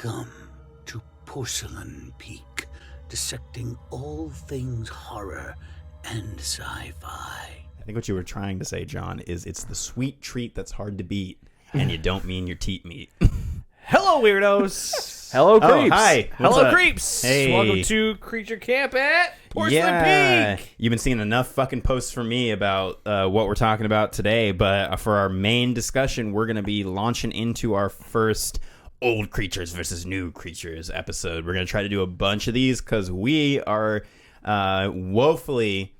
Welcome to Porcelain Peak, dissecting all things horror and sci-fi. I think what you were trying to say, John, is it's the sweet treat that's hard to beat, and you don't mean your teat meat. Hello, weirdos. Hello, creeps. Oh, hi. What's Hello, up? creeps. Hey. Welcome to Creature Camp at Porcelain Yeah. Peak. You've been seeing enough fucking posts from me about what we're talking about today, but for our main discussion, we're going to be launching into our first old creatures versus new creatures episode. We're going to try to do a bunch of these because we are woefully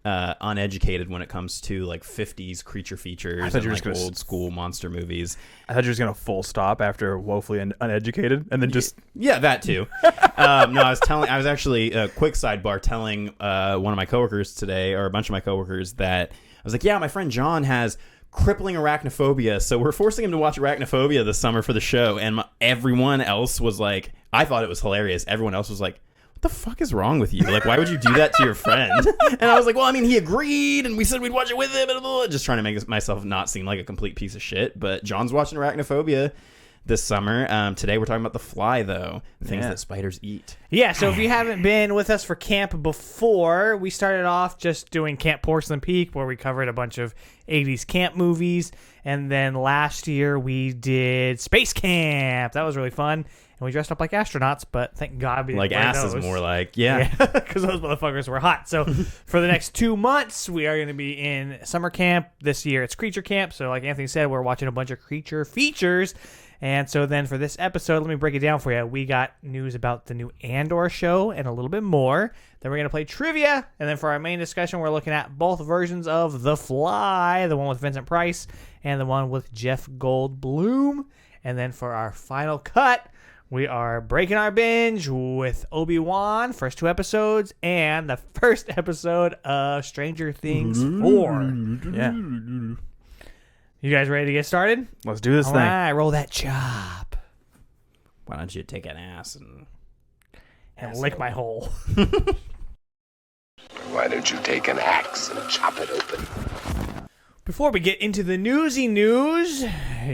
uneducated when it comes to like 50s creature features and like old school monster movies. I thought you were just going to full stop after woefully uneducated and then just... Yeah, that too. No, I was actually, quick sidebar, telling one of my coworkers today, or a bunch of my coworkers, that I was like, yeah, my friend John has crippling arachnophobia, so we're forcing him to watch Arachnophobia this summer for the show. And everyone else was like, I thought it was hilarious. Everyone else was like, what the fuck is wrong with you? Like, why would you do that to your friend? And I was like, well, I mean, he agreed, and we said we'd watch it with him, and blah, blah, blah. Just trying to make myself not seem like a complete piece of shit. But John's watching Arachnophobia this summer. Today we're talking about The Fly, though. Things that spiders eat. Yeah, so if you haven't been with us for camp before, we started off just doing Camp Porcelain Peak, where we covered a bunch of 80s camp movies. And then last year we did Space Camp. That was really fun. And we dressed up like astronauts, but thank God we didn't Like wear asses, those. more like. Yeah. Because those motherfuckers were hot. So for the next 2 months, we are going to be in summer camp. This year it's Creature Camp. So like Anthony said, we're watching a bunch of creature features. And so then for this episode, let me break it down for you. We got news about the new Andor show and a little bit more. Then we're going to play trivia. And then for our main discussion, we're looking at both versions of The Fly, the one with Vincent Price and the one with Jeff Goldblum. And then for our final cut, we are breaking our binge with Obi-Wan, first 2 episodes, and the first episode of Stranger Things 4. Yeah. You guys ready to get started? Let's do this All thing. right, roll that chop. Why don't you take an ass and Lick my hole. Why don't you take an axe and chop it open? Before we get into the newsy news,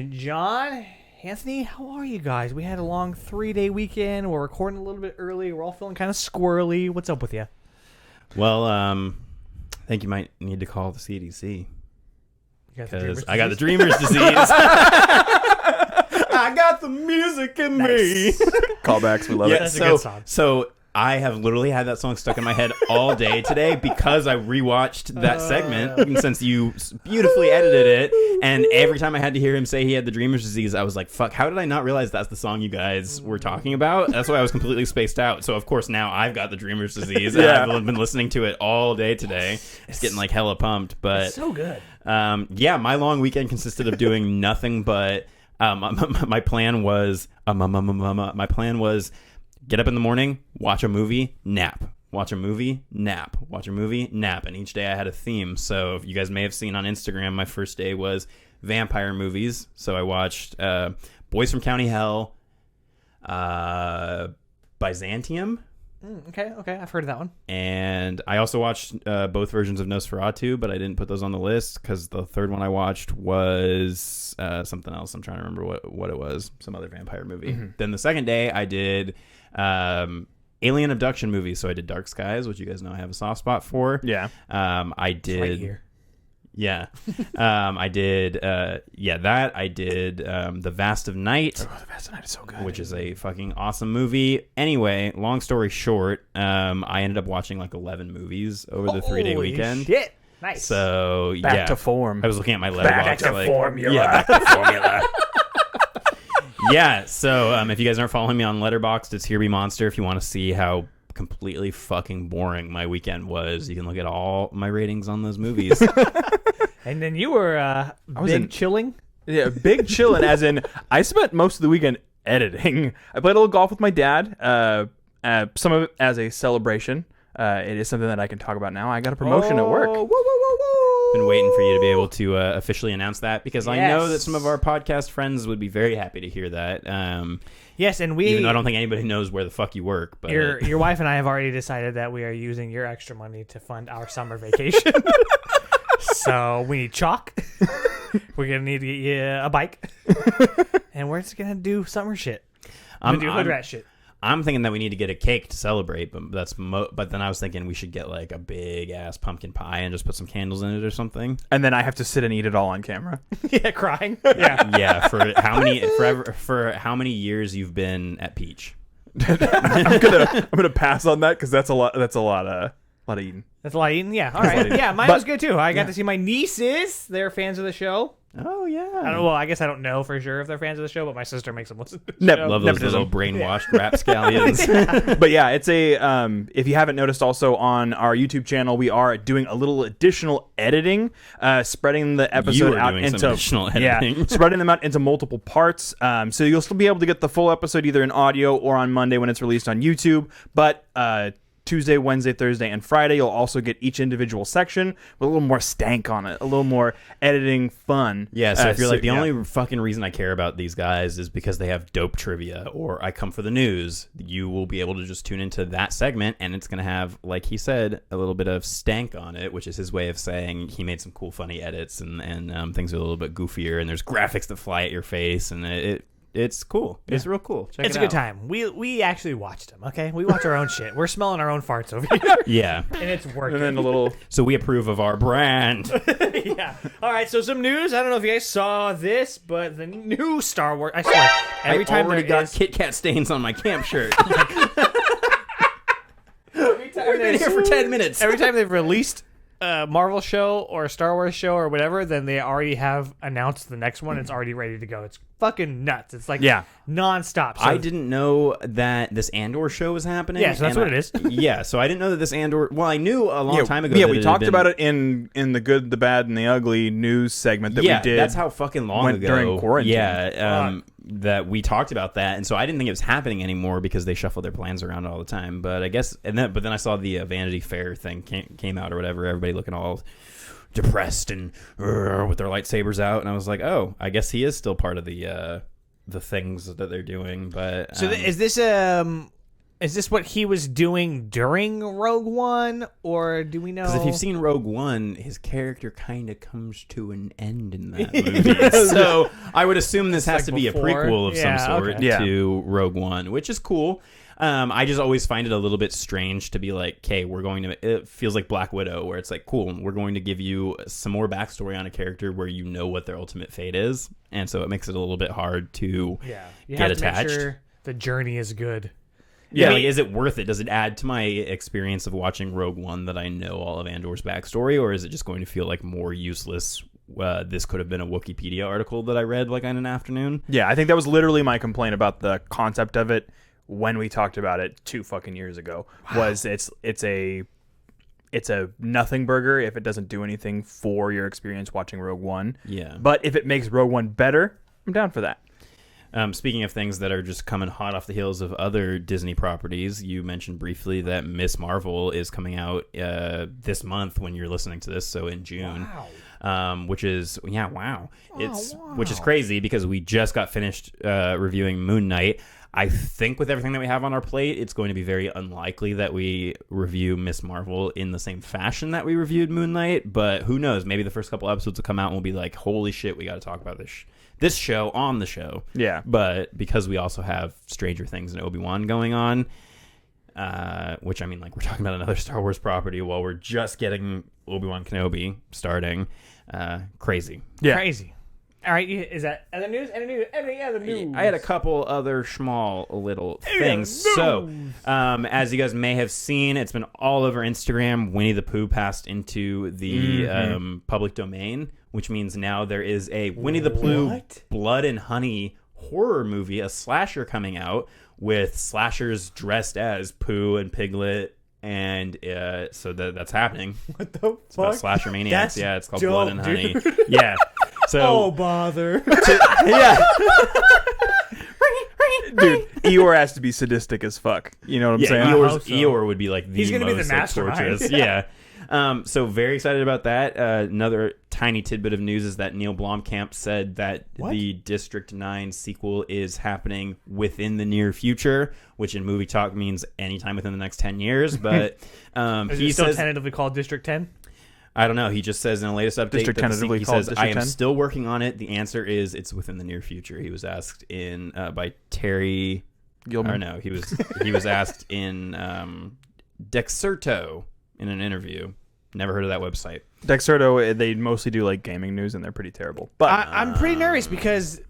John, Anthony, how are you guys? We had a long 3-day weekend. We're recording a little bit early. We're all feeling kind of squirrely. What's up with you? Well, I think you might need to call the CDC. Because I got the dreamer's disease. I got the music in me. Callbacks, we love Yeah, it. That's a good song. So I have literally had that song stuck in my head all day today because I rewatched that segment, and since you beautifully edited it. And every time I had to hear him say he had the dreamer's disease, I was like, fuck, how did I not realize that's the song you guys were talking about? That's why I was completely spaced out. So, of course, now I've got the dreamer's disease. And I've been listening to it all day today. It's getting like hella pumped. But It's so good. yeah, my long weekend consisted of doing nothing but my plan was get up in the morning, watch a movie, nap. Watch a movie, nap. Watch a movie, nap. And each day I had a theme. So if you guys may have seen on Instagram, my first day was vampire movies. So I watched Boys from County Hell, Byzantium. Okay, I've heard of that one. And I also watched both versions of Nosferatu, but I didn't put those on the list because the third one I watched was something else. I'm trying to remember what it was. Some other vampire movie. Mm-hmm. Then the second day I did alien abduction movies. So I did Dark Skies, which you guys know I have a soft spot for. Yeah. I did... Right here. Yeah. I did that. I did The Vast of Night. Oh, The Vast of Night is so good. Which is a fucking awesome movie. Anyway, long story short, I ended up watching like 11 movies over the 3-day weekend. Shit. Nice. So, Back to form. I was looking at my letterbox. formula. Yeah, back to formula. Yeah, so if you guys aren't following me on Letterboxd, it's Here Be Monster. If you want to see how completely fucking boring my weekend was, you can look at all my ratings on those movies. And then you were chilling. Yeah, big chillin', as in I spent most of the weekend editing. I played a little golf with my dad, some of it as a celebration. It is something that I can talk about now. I got a promotion at work. Whoa, whoa, whoa, whoa. Been waiting for you to be able to officially announce that because I know that Yes. some of our podcast friends would be very happy to hear that. Yes, and Even though I don't think anybody knows where the fuck you work. But your wife and I have already decided that we are using your extra money to fund our summer vacation. So we need chalk. We're going to need to get you a bike. And we're just going to do summer shit. I'm gonna do hood rat shit. I'm thinking that we need to get a cake to celebrate, but but then I was thinking we should get like a big ass pumpkin pie and just put some candles in it or something. And then I have to sit and eat it all on camera. Yeah, crying. Yeah. Yeah, for how many years you've been at Peach? I'm gonna pass on that because that's a lot of eating. That's a lot of eating. Yeah. All right. Yeah, mine was good too. I got to see my nieces. They're fans of the show. Oh yeah. I guess I don't know for sure if they're fans of the show, but my sister makes them listen to the show. Love those little brainwashed rapscallions. But yeah, it's a if you haven't noticed, also on our YouTube channel, we are doing a little additional editing, spreading the episode out into some additional editing. spreading them out into multiple parts. So you'll still be able to get the full episode either in audio or on Monday when it's released on YouTube. But Tuesday, Wednesday, Thursday, and Friday, you'll also get each individual section with a little more stank on it, a little more editing fun. Yeah, so if you're like, the only fucking reason I care about these guys is because they have dope trivia or I come for the news, you will be able to just tune into that segment and it's going to have, like he said, a little bit of stank on it, which is his way of saying he made some cool, funny edits and things are a little bit goofier and there's graphics that fly at your face and it's cool. Yeah. It's real cool. Check it's it a good out. time. We actually watched them, okay? We watch our own shit. We're smelling our own farts over here. Yeah. And it's working. And then a little... So we approve of our brand. Yeah. All right, so some news. I don't know if you guys saw this, but the new Star Wars... I swear, every time already there got is... Kit Kat stains on my camp shirt. Every time We've been here for 10 minutes. Every time they've released a Marvel show or a Star Wars show or whatever, then they already have announced the next one. It's already ready to go. It's fucking nuts. It's like nonstop. So I didn't know that this Andor show was happening. Yeah, so that's what it is. Yeah, so I didn't know that this Andor... Well, I knew a long time ago. Yeah, that we it talked had about it in the good, the bad, and the ugly news segment that we did. That's how fucking long ago. During quarantine. Yeah, that we talked about that, and so I didn't think it was happening anymore because they shuffle their plans around all the time. But I guess, but then I saw the Vanity Fair thing came out or whatever. Everybody looking all depressed and with their lightsabers out, and I was like, oh, I guess he is still part of the things that they're doing. But so is this what he was doing during Rogue One, or do we know? Because if you've seen Rogue One, his character kind of comes to an end in that movie. So I would assume this has to be before? a prequel of some sort Okay. to Rogue One, which is cool. I just always find it a little bit strange to be like, okay, it feels like Black Widow, where it's like, cool, we're going to give you some more backstory on a character where you know what their ultimate fate is. And so it makes it a little bit hard to you get have to attached. make sure the journey is good. Yeah, like, is it worth it? Does it add to my experience of watching Rogue One that I know all of Andor's backstory, or is it just going to feel like more useless? This could have been a Wikipedia article that I read like on an afternoon. Yeah, I think that was literally my complaint about the concept of it when we talked about it 2 fucking years ago. Wow. Was it's a nothing burger if it doesn't do anything for your experience watching Rogue One. Yeah, but if it makes Rogue One better, I'm down for that. Speaking of things that are just coming hot off the heels of other Disney properties, you mentioned briefly that Miss Marvel is coming out this month when you're listening to this, so in June. Wow. Which is which is crazy because we just got finished reviewing Moon Knight. I think with everything that we have on our plate, it's going to be very unlikely that we review Miss Marvel in the same fashion that we reviewed Moon Knight, but who knows? Maybe the first couple episodes will come out and we'll be like, holy shit, we got to talk about this show on the show. Yeah. But because we also have Stranger Things and Obi-Wan going on, which I mean, like, we're talking about another Star Wars property while we're just getting Obi-Wan Kenobi starting. Crazy. Yeah. Crazy. All right, is that other news? Any other news? I had a couple other small little things. So, as you guys may have seen, it's been all over Instagram. Winnie the Pooh passed into the public domain, which means now there is a Winnie the Pooh Blood and Honey horror movie, a slasher coming out with slashers dressed as Pooh and Piglet. And so that's happening. What the fuck? It's about slasher maniacs. That's it's called dope, Blood and Honey. dude. Yeah. So, oh, bother. Yeah. Dude, Eeyore has to be sadistic as fuck. You know what I'm saying? Eeyore would be like the He's gonna most be the mastermind. torturous. Yeah. So very excited about that. Another tiny tidbit of news is that Neil Blomkamp said that the District 9 sequel is happening within the near future, which in movie talk means anytime within the next 10 years. But is he it still says tentatively called District 10? I don't know. He just says in the latest update District that tentatively he called says, District I am 10? still working on it. The answer is it's within the near future. He was asked in by Terry Gilman. Or no, he was asked in Dexerto in an interview. Never heard of that website. Dexerto, they mostly do like gaming news, and they're pretty terrible. But I'm pretty nervous because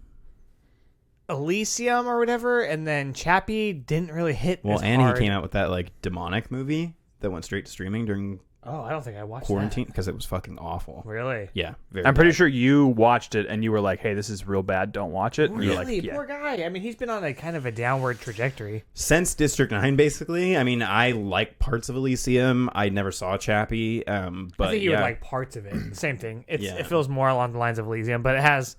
Elysium or whatever, and then Chappie didn't really hit. Well, as and hard. he came out with that like demonic movie that went straight to streaming during Oh, I don't think I watched quarantine because it was fucking awful. that. Really? Yeah, very I'm pretty bad. sure you watched it, and you were like, "Hey, this is real bad. Don't watch it." And Really? you're like, "Yeah." Poor guy. I mean, he's been on a kind of a downward trajectory. Since District 9, basically. I mean, I like parts of Elysium. I never saw Chappie, but I think you yeah. would like parts of it. Same thing. Yeah. It feels more along the lines of Elysium, but it has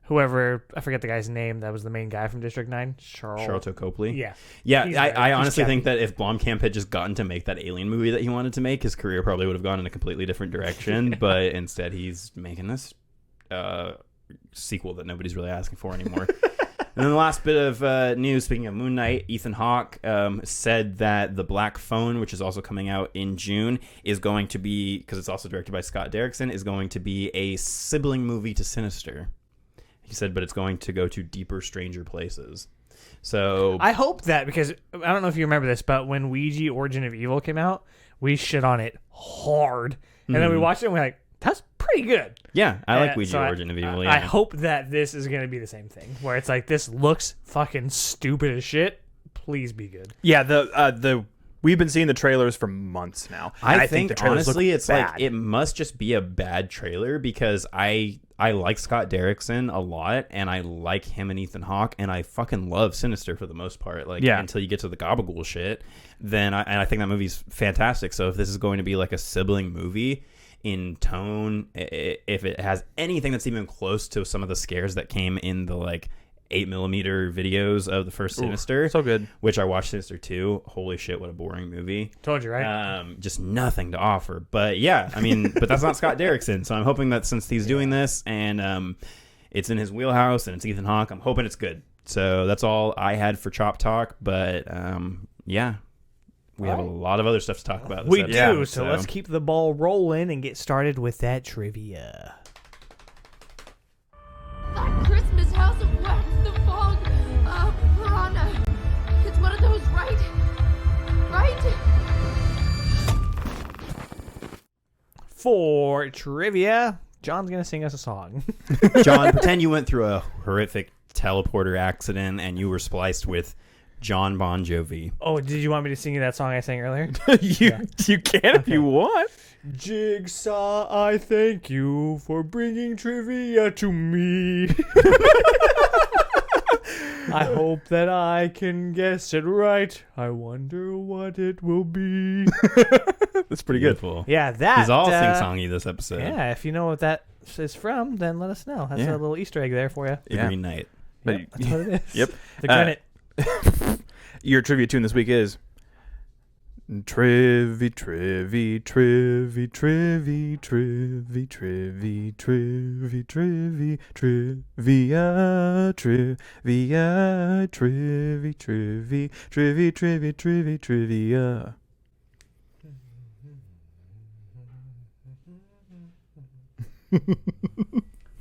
whoever, I forget the guy's name, that was the main guy from District 9. Charlton Copley. Yeah. Yeah, He's I He's honestly Chappie. think that if Blomkamp had just gotten to make that Alien movie that he wanted to make, his career probably would have gone in a completely different direction. But instead, he's making this sequel that nobody's really asking for anymore. And then the last bit of news, speaking of Moon Knight, Ethan Hawke said that The Black Phone, which is also coming out in June, is going to be, because it's also directed by Scott Derrickson, is going to be a sibling movie to Sinister. He said, but it's going to go to deeper, stranger places. So I hope that, because I don't know if you remember this, but when Ouija Origin of Evil came out, we shit on it hard. And then we watched it and we're like, that's pretty good. yeah, I like Ouija So Origin of Evil. Yeah. I hope that this is going to be the same thing, where it's like, this looks fucking stupid as shit. Please be good. Yeah, the we've been seeing the trailers for months now. And I think the trailers look honestly, it's bad. like it must just be a bad trailer because I like Scott Derrickson a lot, and I like him and Ethan Hawke, and I fucking love Sinister for the most part. Like, Yeah. until you get to the Gabagool shit, then I think that movie's fantastic. So if this is going to be like a sibling movie in tone, if it has anything that's even close to some of the scares that came in the like 8mm videos of the first Sinister, so good. which I watched Sinister 2. Holy shit, what a boring movie. Told you, right? Just nothing to offer. But yeah, I mean, but that's not Scott Derrickson. So I'm hoping that since he's doing this and it's in his wheelhouse and it's Ethan Hawke, I'm hoping it's good. So that's all I had for Chop Talk. But yeah, we have a lot of other stuff to talk about. This We episode, do, so let's keep the ball rolling and get started with that trivia. That Christmas house of wax, the fog, piranha. It's one of those, right? Right? For trivia, John's going to sing us a song. John, pretend you went through a horrific teleporter accident and you were spliced with John Bon Jovi. Oh, did you want me to sing you that song I sang earlier? you can if you want. Jigsaw, I thank you for bringing trivia to me. I hope that I can guess it right. I wonder what it will be. That's pretty good. Beautiful. Yeah, that. He's all sing-songy this episode. Yeah, if you know what that is from, then let us know. That's Yeah. a little Easter egg there for you. The Yeah. Green Knight. But That's what it is. Yep. The granite. Your trivia tune this week is Trivy, trivy, trivy, trivy, trivy, trivy, trivy, trivy, trivia, trivia, trivy, trivy, trivy, trivy, trivy, trivia.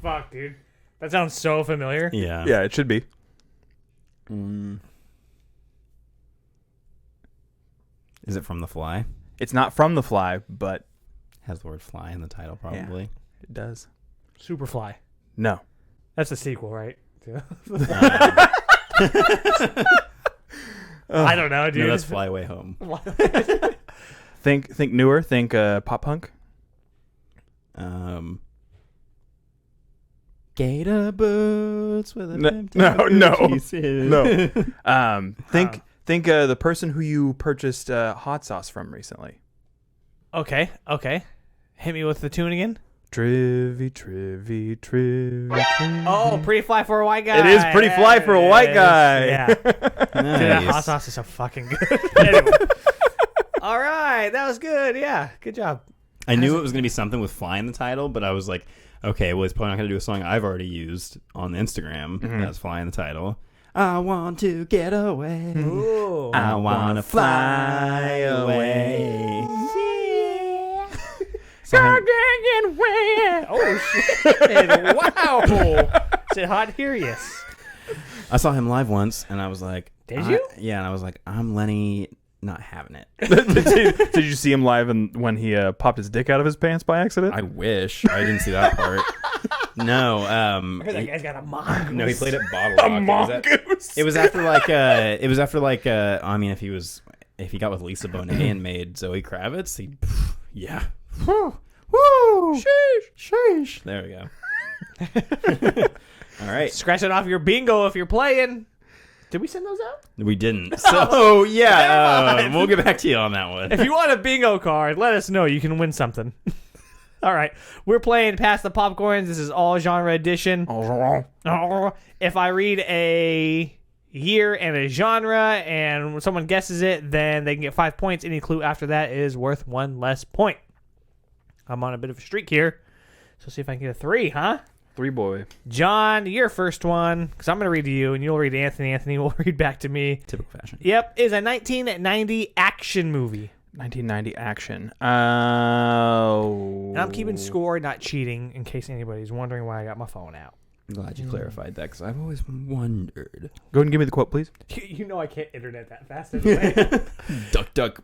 Fuck, dude. That sounds so familiar. Yeah. Yeah, it should be. Is it from The Fly? It's not from The Fly, but Has the word fly in the title, probably. it does. Superfly. No. That's the sequel, right? I don't know, dude. No, that's Fly Away Home. Think newer. Think pop punk. Gator boots with a No. Think the person who you purchased hot sauce from recently. Okay. Hit me with the tune again. Trivy, trivy, trivy, trivy. Oh, pretty fly for a white guy. It is pretty fly for a white guy. Yeah. Dude, that hot sauce is so fucking good. Anyway. All right. That was good. Yeah. Good job. I knew it was going to be something with fly in the title, but I was like, okay, well, he's probably not going to do a song I've already used on Instagram. That's fly in the title. I want to get away. Ooh. I want to fly away. Oh shit! Wow. Is it hot here? Yes. I saw him live once, and I was like, Did you? Yeah, and I was like, I'm Lenny, not having it. Did you see him live and when he popped his dick out of his pants by accident? I wish I didn't see that part. No, I heard that guy's got a mongoose. no, he played at Bottle Rock. It was after I mean, if he got with Lisa Bonet and made Zoe Kravitz, yeah. Woo! Sheesh. There we go. All right. Scratch it off your bingo if you're playing. Did we send those out? We didn't. So, yeah, we'll get back to you on that one. If you want a bingo card, let us know. You can win something. All right. We're playing Pass the Popcorns. This is all genre edition. If I read a year and a genre and when someone guesses it, then they can get 5 points. Any clue after that is worth 1 less point. I'm on a bit of a streak here. So see if I can get a 3, huh? 3 boy. John, your first one, because I'm going to read to you, and you'll read to Anthony. Anthony will read back to me. Typical fashion. Yep, is a 1990 action movie. 1990 action. And I'm keeping score, not cheating, in case anybody's wondering why I got my phone out. I'm glad you clarified that, because I've always wondered. Go ahead and give me the quote, please. You know I can't internet that fast anyway. Duck.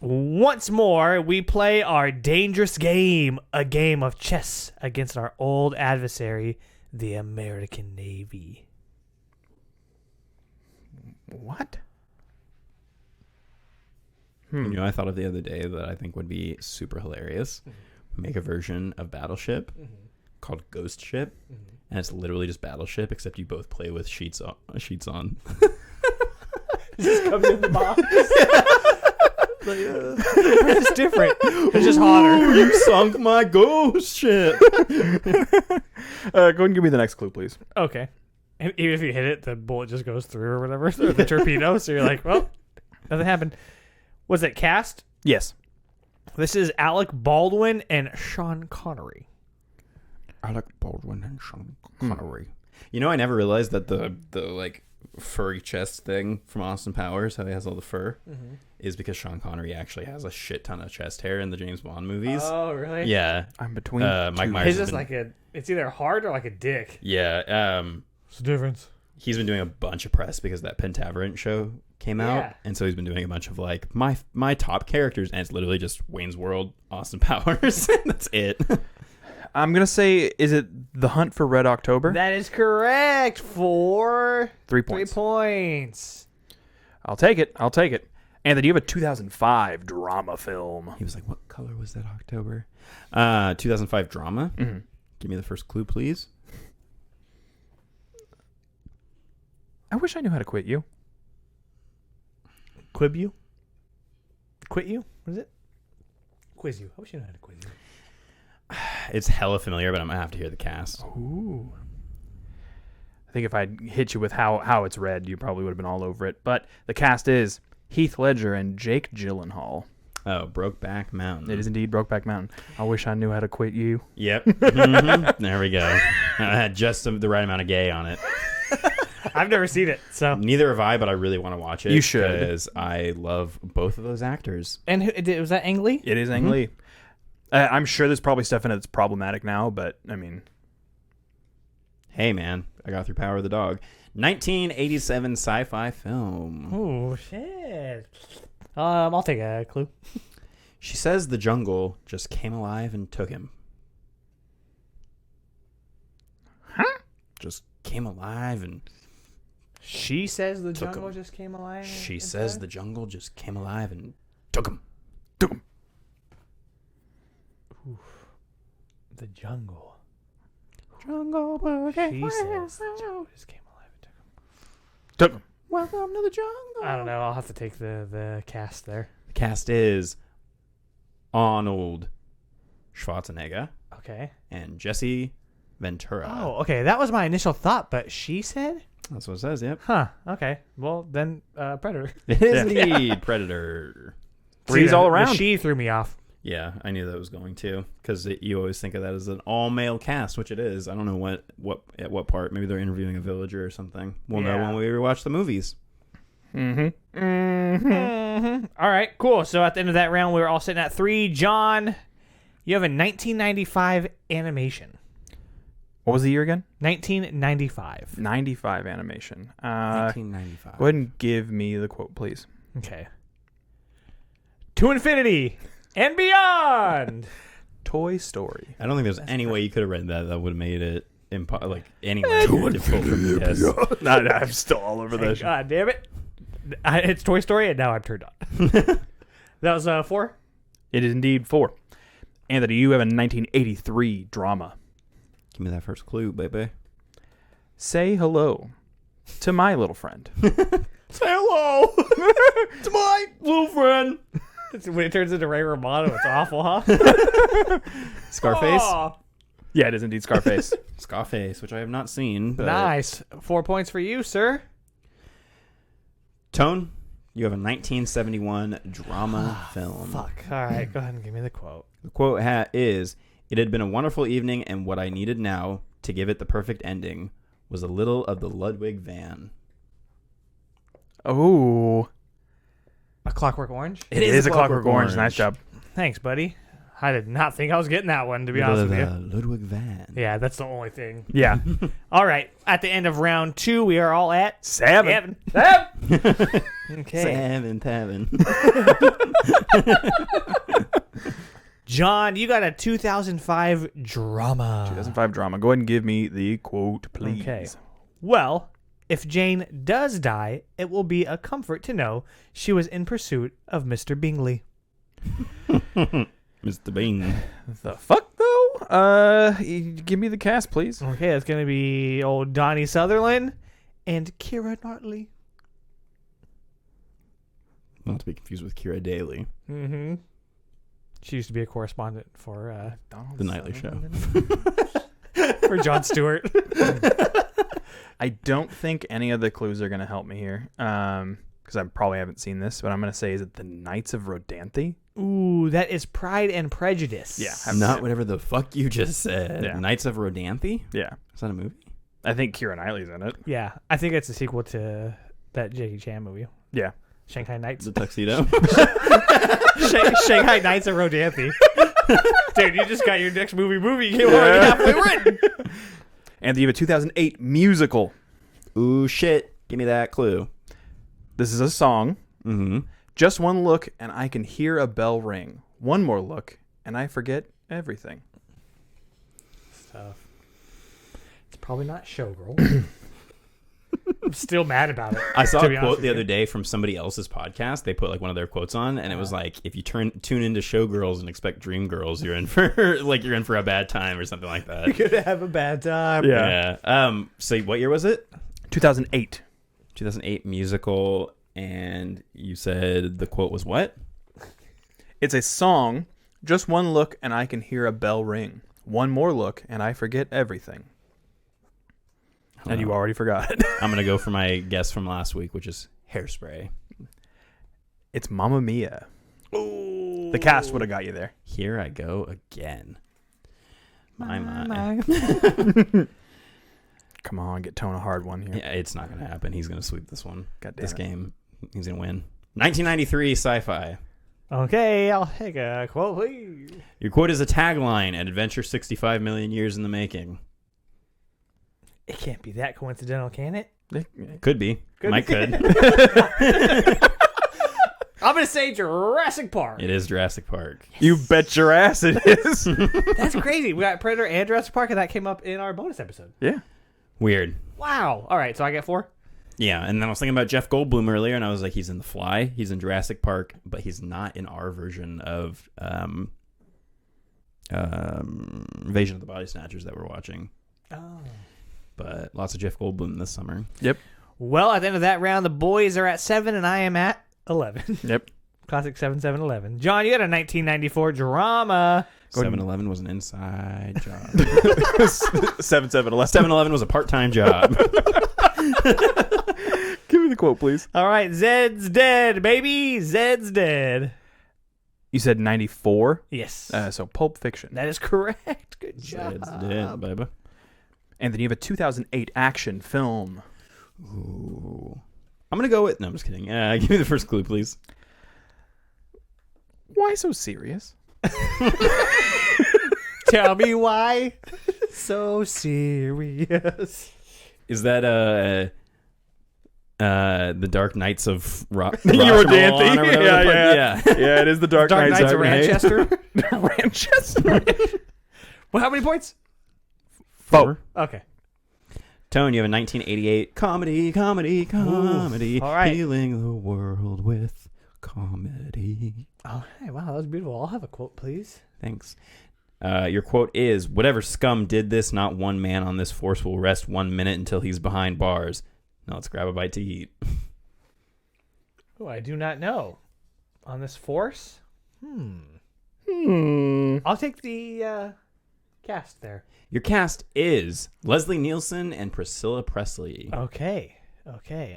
Once more, we play our dangerous game, a game of chess against our old adversary, the American Navy. What? You know, I thought of the other day that I think would be super hilarious. Make a version of Battleship called Ghost Ship, and it's literally just Battleship, except you both play with sheets on. Just comes in the box. It's different. It's just hotter. Oh, you sunk my ghost ship. Go ahead and give me the next clue, please. Okay. And even if you hit it, the bullet just goes through or whatever, or the torpedo. So you're like, well, nothing happened. Was it cast? Yes. This is Alec Baldwin and Sean Connery. Alec Baldwin and Sean Connery. You know, I never realized that the like furry chest thing from Austin Powers, how he has all the fur, is because Sean Connery actually has a shit ton of chest hair in the James Bond movies. Oh, really? Yeah. I'm between. Mike Myers. His is like it's either hard or like a dick. Yeah. What's the difference? He's been doing a bunch of press because that Pentaverant show came out, and so he's been doing a bunch of like my top characters, and it's literally just Wayne's World, Austin Powers. That's it. I'm gonna say, is it The Hunt for Red October? That is correct for 3 points. 3 points. I'll take it. Anthony, you have a 2005 drama film. He was like, "What color was that October?" 2005 drama. Mm-hmm. Give me the first clue, please. I wish I knew how to quit you. Quib you? Quit you? What is it? Quiz you. I wish you knew how to quiz you. It's hella familiar, but I'm gonna have to hear the cast. Ooh. I think if I hit you with how it's read, you probably would have been all over it. But the cast is Heath Ledger and Jake Gyllenhaal. Oh, Brokeback Mountain. It is indeed Brokeback Mountain. I wish I knew how to quit you. Yep. Mm-hmm. There we go. I had just the right amount of gay on it. I've never seen it, so Neither have I, but I really want to watch it. You should, because I love both of those actors. And was that Ang Lee? It is Ang Lee. I'm sure there's probably stuff in it that's problematic now, but I mean, hey man, I got through Power of the Dog. 1987 sci-fi film. Oh shit! I'll take a clue. She says the jungle just came alive and took him. Huh? Just came alive and She says the Took jungle him. just came alive. she says the jungle just came alive and took him. The jungle. Jungle boy. She says the jungle just came alive and took him. took him. Welcome to the jungle. I don't know. I'll have to take the cast there. The cast is Arnold Schwarzenegger Okay. and Jesse Ventura. Oh, okay. That was my initial thought, but she said, That's what it says, yep. huh? Okay. Well, then Predator. It is indeed Predator. Threes all around. She threw me off. Yeah, I knew that was going to, because you always think of that as an all-male cast, which it is. I don't know at what part. Maybe they're interviewing a villager or something. We'll know when we rewatch the movies. All right, cool. So at the end of that round, we were all sitting at 3. John, You have a 1995 animation. What was the year again? 1995. 95 animation. 1995. Go ahead and give me the quote, please. Okay. To infinity and beyond. Toy Story. I don't think there's any way you could have read that would have made it anyway difficult for me to guess. No, I'm still all over this. God damn it. It's Toy Story, and now I'm turned on. That was 4? It is indeed 4. Anthony, you have a 1983 drama. Give me that first clue, baby. Say hello to my little friend. Say hello to my little friend. When it turns into Ray Romano, it's awful, huh? Scarface? Aw. Yeah, it is indeed Scarface. Scarface, which I have not seen. But... Nice. 4 points for you, sir. Tone, you have a 1971 drama film. Fuck. All right, go ahead and give me the quote. The quote is, "It had been a wonderful evening, and what I needed now, to give it the perfect ending, was a little of the Ludwig van." Oh. A Clockwork Orange? It is a Clockwork Orange. Nice job. Thanks, buddy. I did not think I was getting that one, to be honest with you. Ludwig van. Yeah, that's the only thing. Yeah. All right. At the end of round 2, we are all at 7. 7. Okay. 7. John, you got a 2005 drama. 2005 drama. Go ahead and give me the quote, please. Okay. Well, if Jane does die, it will be a comfort to know she was in pursuit of Mr. Bingley. Mr. Bean. The fuck, though? Give me the cast, please. Okay, that's going to be old Donnie Sutherland and Keira Knightley. Not to be confused with Keira Daly. Mm-hmm. She used to be a correspondent for The Nightly Show. for Jon Stewart. I don't think any of the clues are going to help me here. Because I probably haven't seen this, but I'm going to say, is it the Knights of Rodanthe? Ooh, that is Pride and Prejudice. Yeah. Not whatever the fuck you just said. Yeah. Knights of Rodanthe? Yeah. Is that a movie? I think Keira Knightley's in it. Yeah, I think it's a sequel to that Jackie Chan movie. Yeah. Shanghai Nights. The Tuxedo? Shanghai Nights of Rodanthe. Dude, you just got your next movie. You came already halfway written. And you have a 2008 musical. Ooh, shit. Give me that clue. This is a song. Mm-hmm. Just one look and I can hear a bell ring. One more look and I forget everything. So, it's probably not Showgirl. I'm still mad about it. I saw to a be quote honest the with other you. day from somebody else's podcast. They put like one of their quotes on, and it was like, if you tune into Showgirls and expect Dreamgirls, you're in for a bad time or something like that. You're gonna have a bad time. Yeah. So what year was it? 2008. 2008 musical, and you said the quote was what? It's a song. Just one look and I can hear a bell ring. One more look and I forget everything. And you already forgot it. I'm gonna go for my guess from last week, which is Hairspray. It's Mamma Mia. Ooh. The cast would have got you there. Here I go again. My. Come on, get Tone a hard one here. Yeah, it's not gonna happen. He's gonna sweep this one. God damn this it. game, he's gonna win. 1993 sci-fi. Okay, I'll take a quote, please. Your quote is a tagline at Adventure 65 million years in the making. It can't be that coincidental, can it? Could be. Mike could. I'm gonna say Jurassic Park. It is Jurassic Park. You bet your ass it is. That's crazy. We got Predator and Jurassic Park, and that came up in our bonus episode. Yeah. Weird. Wow. All right, so I get 4. Yeah, and then I was thinking about Jeff Goldblum earlier, and I was like, he's in The Fly, he's in Jurassic Park, but he's not in our version of Invasion of the Body Snatchers that we're watching. Oh. But lots of Jeff Goldblum this summer. Yep. Well, at the end of that round, the boys are at 7, and I am at 11. Yep. Classic 7-7-11. John, you got a 1994 drama. 7-Eleven was an inside job. 7-7-11. 7-Eleven was a part-time job. Give me the quote, please. All right, Zed's dead, baby. Zed's dead. You said 94? Yes. So Pulp Fiction. That is correct. Good job. It's dead, baby. And then you have a 2008 action film. Ooh. I'm going to go with... No, I'm just kidding. Give me the first clue, please. Why so serious? Tell me why. So serious. Is that the Dark Knights of Rock? Eurodanthe. Or whatever Yeah. It is the Dark Dark Knights Knights of Manchester. Manchester. Well, how many points? 4. Okay. Tone, you have a 1988 comedy. All right. Healing the world with comedy. Oh, hey, wow, that was beautiful. I'll have a quote, please. Thanks. Your quote is, "Whatever scum did this, not one man on this force will rest 1 minute until he's behind bars." Now let's grab a bite to eat. Oh, I do not know. On this force? I'll take the cast there. Your cast is Leslie Nielsen and Priscilla Presley. Okay.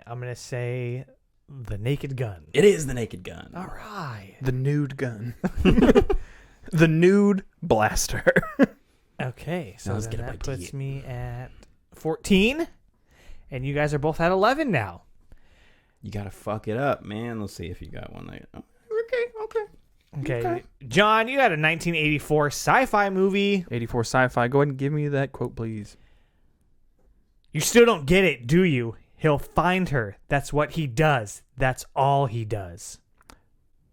I'm going to say The Naked Gun. It is The Naked Gun. All right. The nude gun. The nude blaster. Okay. So Now let's then get a that bite to puts eat. me at 14. And you guys are both at 11 now. You gotta fuck it up, man. Let's see if you got one. Okay. John, you got a 1984 sci-fi movie. 84 sci-fi. Go ahead and give me that quote, please. You still don't get it, do you? He'll find her. That's what he does. That's all he does.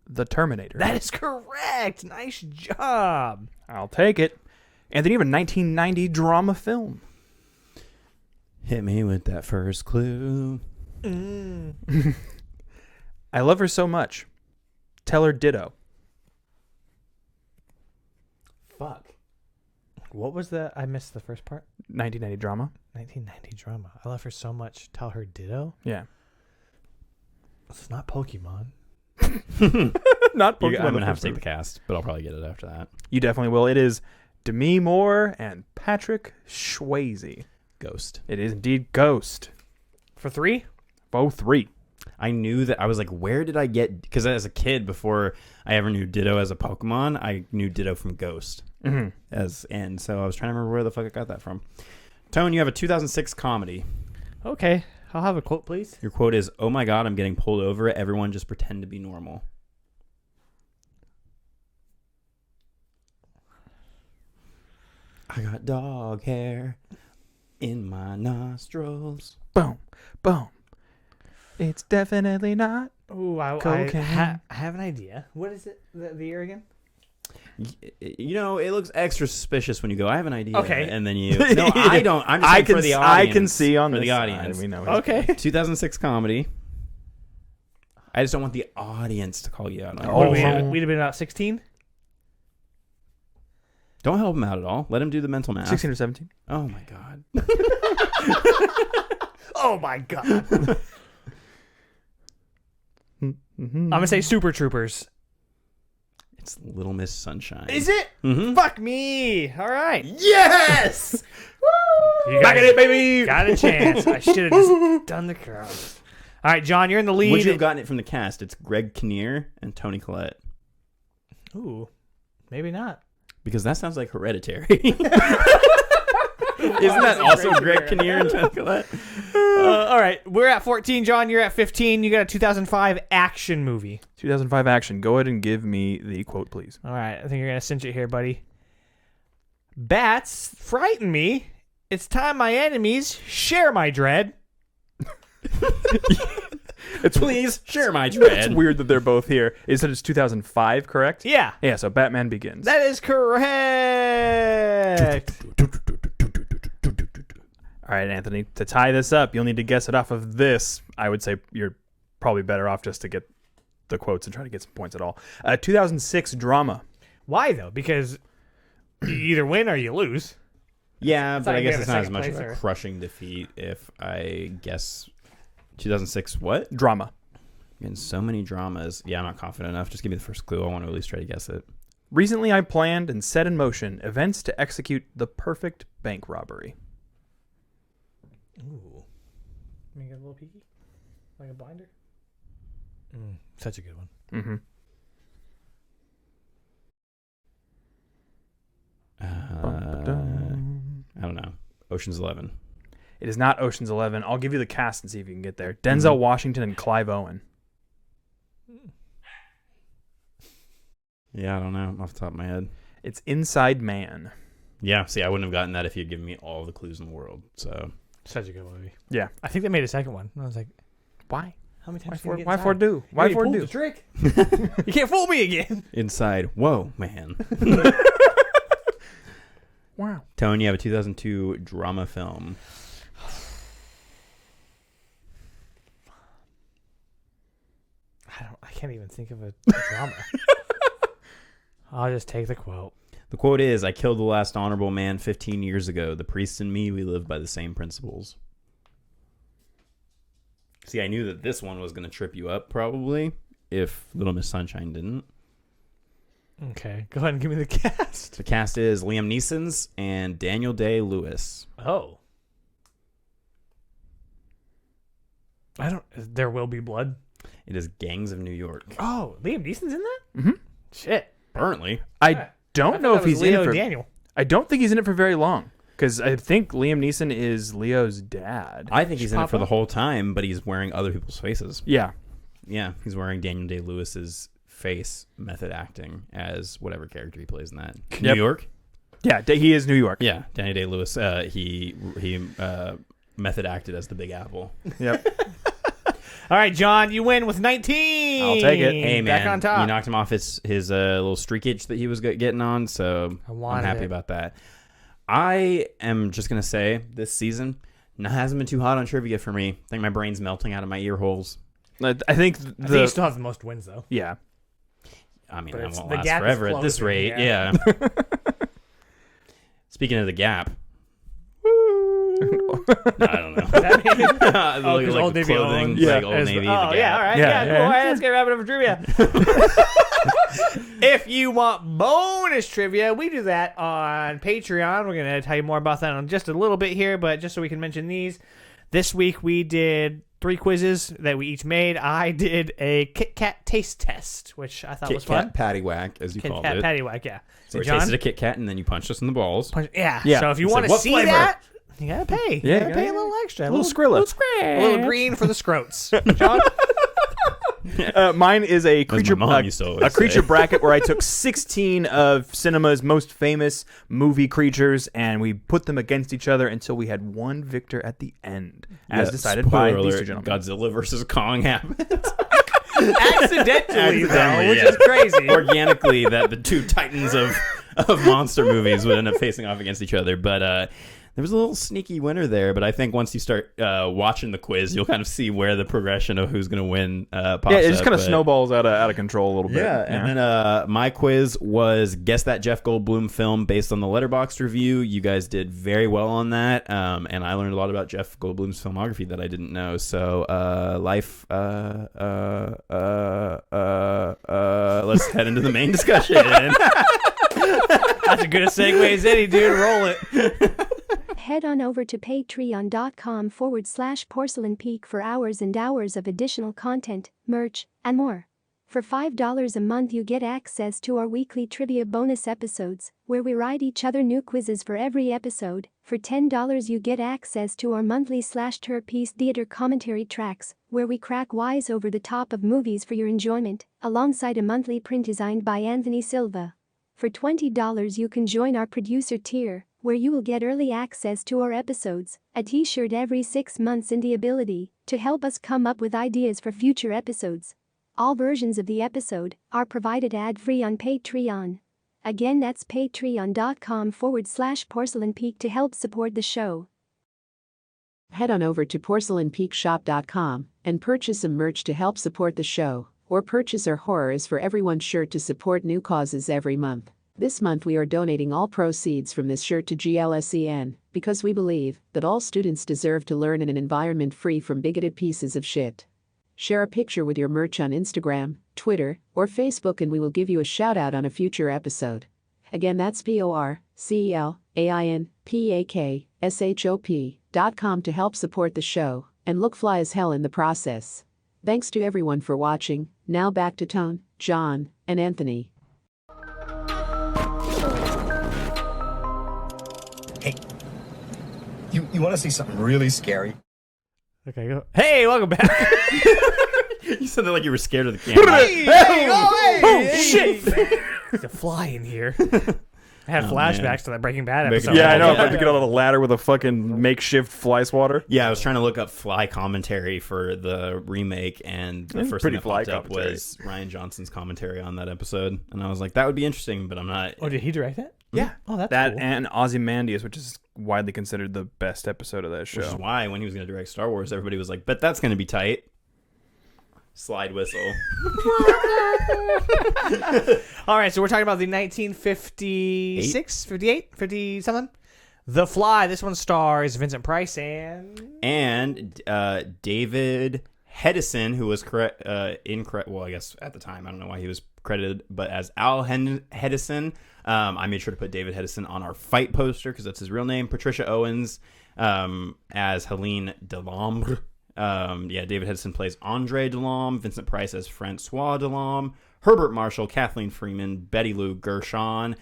The Terminator. That is correct. Nice job. I'll take it. Anthony, you have a 1990 drama film. Hit me with that first clue. I love her so much. Tell her ditto. Fuck. What was that? I missed the first part. 1990 drama. 1990 drama. I love her so much. Tell her ditto. Yeah. It's not Pokemon. Not I'm Pokemon. gonna have to take the cast, but I'll probably get it after that. You definitely will. It is Demi Moore and Patrick Swayze. Ghost. It is indeed Ghost. For 3? Both 3. I knew that. I was like, where did I get? Because as a kid, before I ever knew Ditto as a Pokemon, I knew Ditto from Ghost. And so I was trying to remember where the fuck I got that from. Tone, you have a 2006 comedy. Okay. I'll have a quote, please. Your quote is, "Oh my God, I'm getting pulled over. Everyone just pretend to be normal." I got dog hair in my nostrils. Boom. Boom. It's definitely not. Ooh, I Cocaine. have an idea. What is it? The year again? You know, it looks extra suspicious when you go, "I have an idea." Okay. And then you... No, I don't. I'm just saying for the audience. I can see on for this the side, audience. we know. Okay. 2006 comedy. I just don't want the audience to call you out on it. What Oh. we'd have been about 16? Don't help him out at all. Let him do the mental math. 16 or 17. Oh my God. Oh, my God. I'm going to say Super Troopers. It's Little Miss Sunshine. Is it? Mm-hmm. Fuck me. All right. Yes! You Back at it, baby. Got a chance. I should have just done the crowd. All right, John, you're in the lead. Would you have gotten it from the cast? It's Greg Kinnear and Toni Collette. Ooh, maybe not. Because that sounds like Hereditary. Isn't that also Greg Kinnear and Toni Collette? All right, we're at 14, John. You're at 15. You got a 2005 action movie. 2005 action. Go ahead and give me the quote, please. All right, I think you're going to cinch it here, buddy. Bats frighten me. It's time my enemies share my dread. Please share my dread. It's weird that they're both here. Is that it's 2005, correct? Yeah, Yeah, so Batman Begins. that is correct. All right, Anthony, to tie this up, you'll need to guess it off of this. I would say you're probably better off just to get the quotes and try to get some points at all. 2006 drama. Why, though? Because you either win or you lose. Yeah, but not I guess even it's a not as second much place, of a or- crushing defeat if I guess 2006 what? Drama. In so many dramas. Yeah, I'm not confident enough. Just give me the first clue. I want to at least try to guess it. Recently, I planned and set in motion events to execute the perfect bank robbery. Ooh. Let me get a little peeky? Like a blinder? Such a good one. Mm-hmm. I don't know. Ocean's 11. It is not Ocean's 11. I'll give you the cast and see if you can get there. Denzel Washington and Clive Owen. Yeah, I don't know off the top of my head. It's Inside Man. Yeah, see, I wouldn't have gotten that if you'd given me all the clues in the world. So Such a good movie. Yeah. I think they made a second one. And I was like, Why? how many Why times for? can you get Why inside? for do? You Why already for pulled do? the trick. You can't fool me again. inside, whoa, man. Wow. Tone, you have a 2002 drama film. I can't even think of a drama. I'll just take the quote. The quote is, I killed the last honorable man 15 years ago. The priest and me, we live by the same principles. See, I knew that this one was going to trip you up, probably, if Little Miss Sunshine didn't. Okay, go ahead and give me the cast. The cast is Liam Neeson's and Daniel Day-Lewis. Oh. There Will Be Blood. It is Gangs of New York. Oh, Liam Neeson's in that? Mhm. Shit. Apparently. I don't know if he's in it for. Daniel. I don't think he's in it for very long because I think Liam Neeson is Leo's dad. I think he's in it for Papa? the whole time, but he's wearing other people's faces. Yeah. Yeah, he's wearing Daniel Day-Lewis's face, method acting as whatever character he plays in that. Yep. New York? Yeah. He is New York. Yeah, Daniel Day-Lewis. He method acted as the Big Apple. Yep. All right, John, you win with 19. I'll take it. Hey, man, Back on top. you knocked him off his little streakage that he was getting on, so I'm happy about that. I am just going to say this season hasn't been too hot on trivia for me. I think my brain's melting out of my ear holes. I think I think you still have the most wins, though. Yeah. I mean, But I it's- won't the last gap is forever at this closing, rate. yeah. Yeah. Speaking of the gap. I don't know. That mean- oh, because Old Navy clothing, owns- like Old as- Navy. Oh, the yeah, Gap. all right. Yeah, Yeah, yeah. cool. All right, let's get wrapping up for trivia. If you want bonus trivia, we do that on Patreon. We're going to tell you more about that in just a little bit here, but just so we can mention these. This week we did 3 quizzes that we each made. I did a Kit Kat taste test, which I thought Kit was fun. Kat patty whack, as you Kit called Kat it. patty whack, yeah. So we John? tasted a Kit Kat and then you punched us in the balls. Yeah. Yeah. So if you He want said, to "What see flavor?" that, you gotta pay. Yeah, You gotta pay a little extra. A little Skrilla. A little green for the scrotes. John? Mine is a As my creature mom used to always a creature say. bracket where I took 16 of cinema's most famous movie creatures and we put them against each other until we had one victor at the end, as Yeah, decided by spoiler these two alert, gentlemen. Godzilla versus Kong happened. Accidentally, though, which yeah. is crazy. Organically, that the two titans of monster movies would end up facing off against each other. But there was a little sneaky winner there. But I think once you start watching the quiz, you'll kind of see where the progression of who's going to win pops Yeah, it just up, kind of but- snowballs out of control a little bit. Yeah, and then my quiz was guess that Jeff Goldblum film based on the Letterboxd review. You guys did very well on that, and I learned a lot about Jeff Goldblum's filmography that I didn't know. So, let's head into the main discussion. That's as good a segue as any, dude. Roll it. Head on over to patreon.com/Porcelain Peak for hours and hours of additional content, merch, and more. For $5 a month you get access to our weekly trivia bonus episodes, where we write each other new quizzes for every episode. For $10 you get access to our monthly /Terpiece theater commentary tracks, where we crack wise over the top of movies for your enjoyment, alongside a monthly print designed by Anthony Silva. For $20 you can join our producer tier, where you will get early access to our episodes, a t-shirt every 6 months, and the ability to help us come up with ideas for future episodes. All versions of the episode are provided ad-free on Patreon. Again, that's patreon.com/Porcelain Peak to help support the show. Head on over to porcelainpeakshop.com and purchase some merch to help support the show, or purchase our Horror is for Everyone shirt to support new causes every month. This month we are donating all proceeds from this shirt to GLSEN, because we believe that all students deserve to learn in an environment free from bigoted pieces of shit. Share a picture with your merch on Instagram, Twitter, or Facebook and we will give you a shout out on a future episode. Again, that's porcelainpeakshop.com to help support the show and look fly as hell in the process. Thanks to everyone for watching. Now back to Tone, John, and Anthony. Hey, you want to see something really scary? Okay, go. Hey, welcome back. You said that like you were scared of the camera. Hey, shit. There's a fly in here. I had Oh, flashbacks man. to that Breaking Bad Breaking episode. Yeah, I know. Yeah. I'm about to get on a ladder with a fucking makeshift fly swatter. Yeah, I was trying to look up fly commentary for the remake, and the first thing pretty that fly popped up commentary. was Ryan Johnson's commentary on that episode, and I was like, that would be interesting, but I'm not. Oh, did he direct that? Yeah. Oh, that's that cool. and Ozymandias, which is widely considered the best episode of that Which is show. why when he was going to direct Star Wars, everybody was like, "Bet that's going to be tight." Slide whistle. All right, so we're talking about the 1956, 58, 50 something. The Fly. This one stars Vincent Price And David Hedison, who was well, I guess at the time, I don't know why he was credited, but as Al Hedison. I made sure to put David Hedison on our fight poster because that's his real name. Patricia Owens as Helene Delambre. David Hedison plays Andre Delambre. Vincent Price as Francois Delambre. Herbert Marshall, Kathleen Freeman, Betty Lou Gershon, a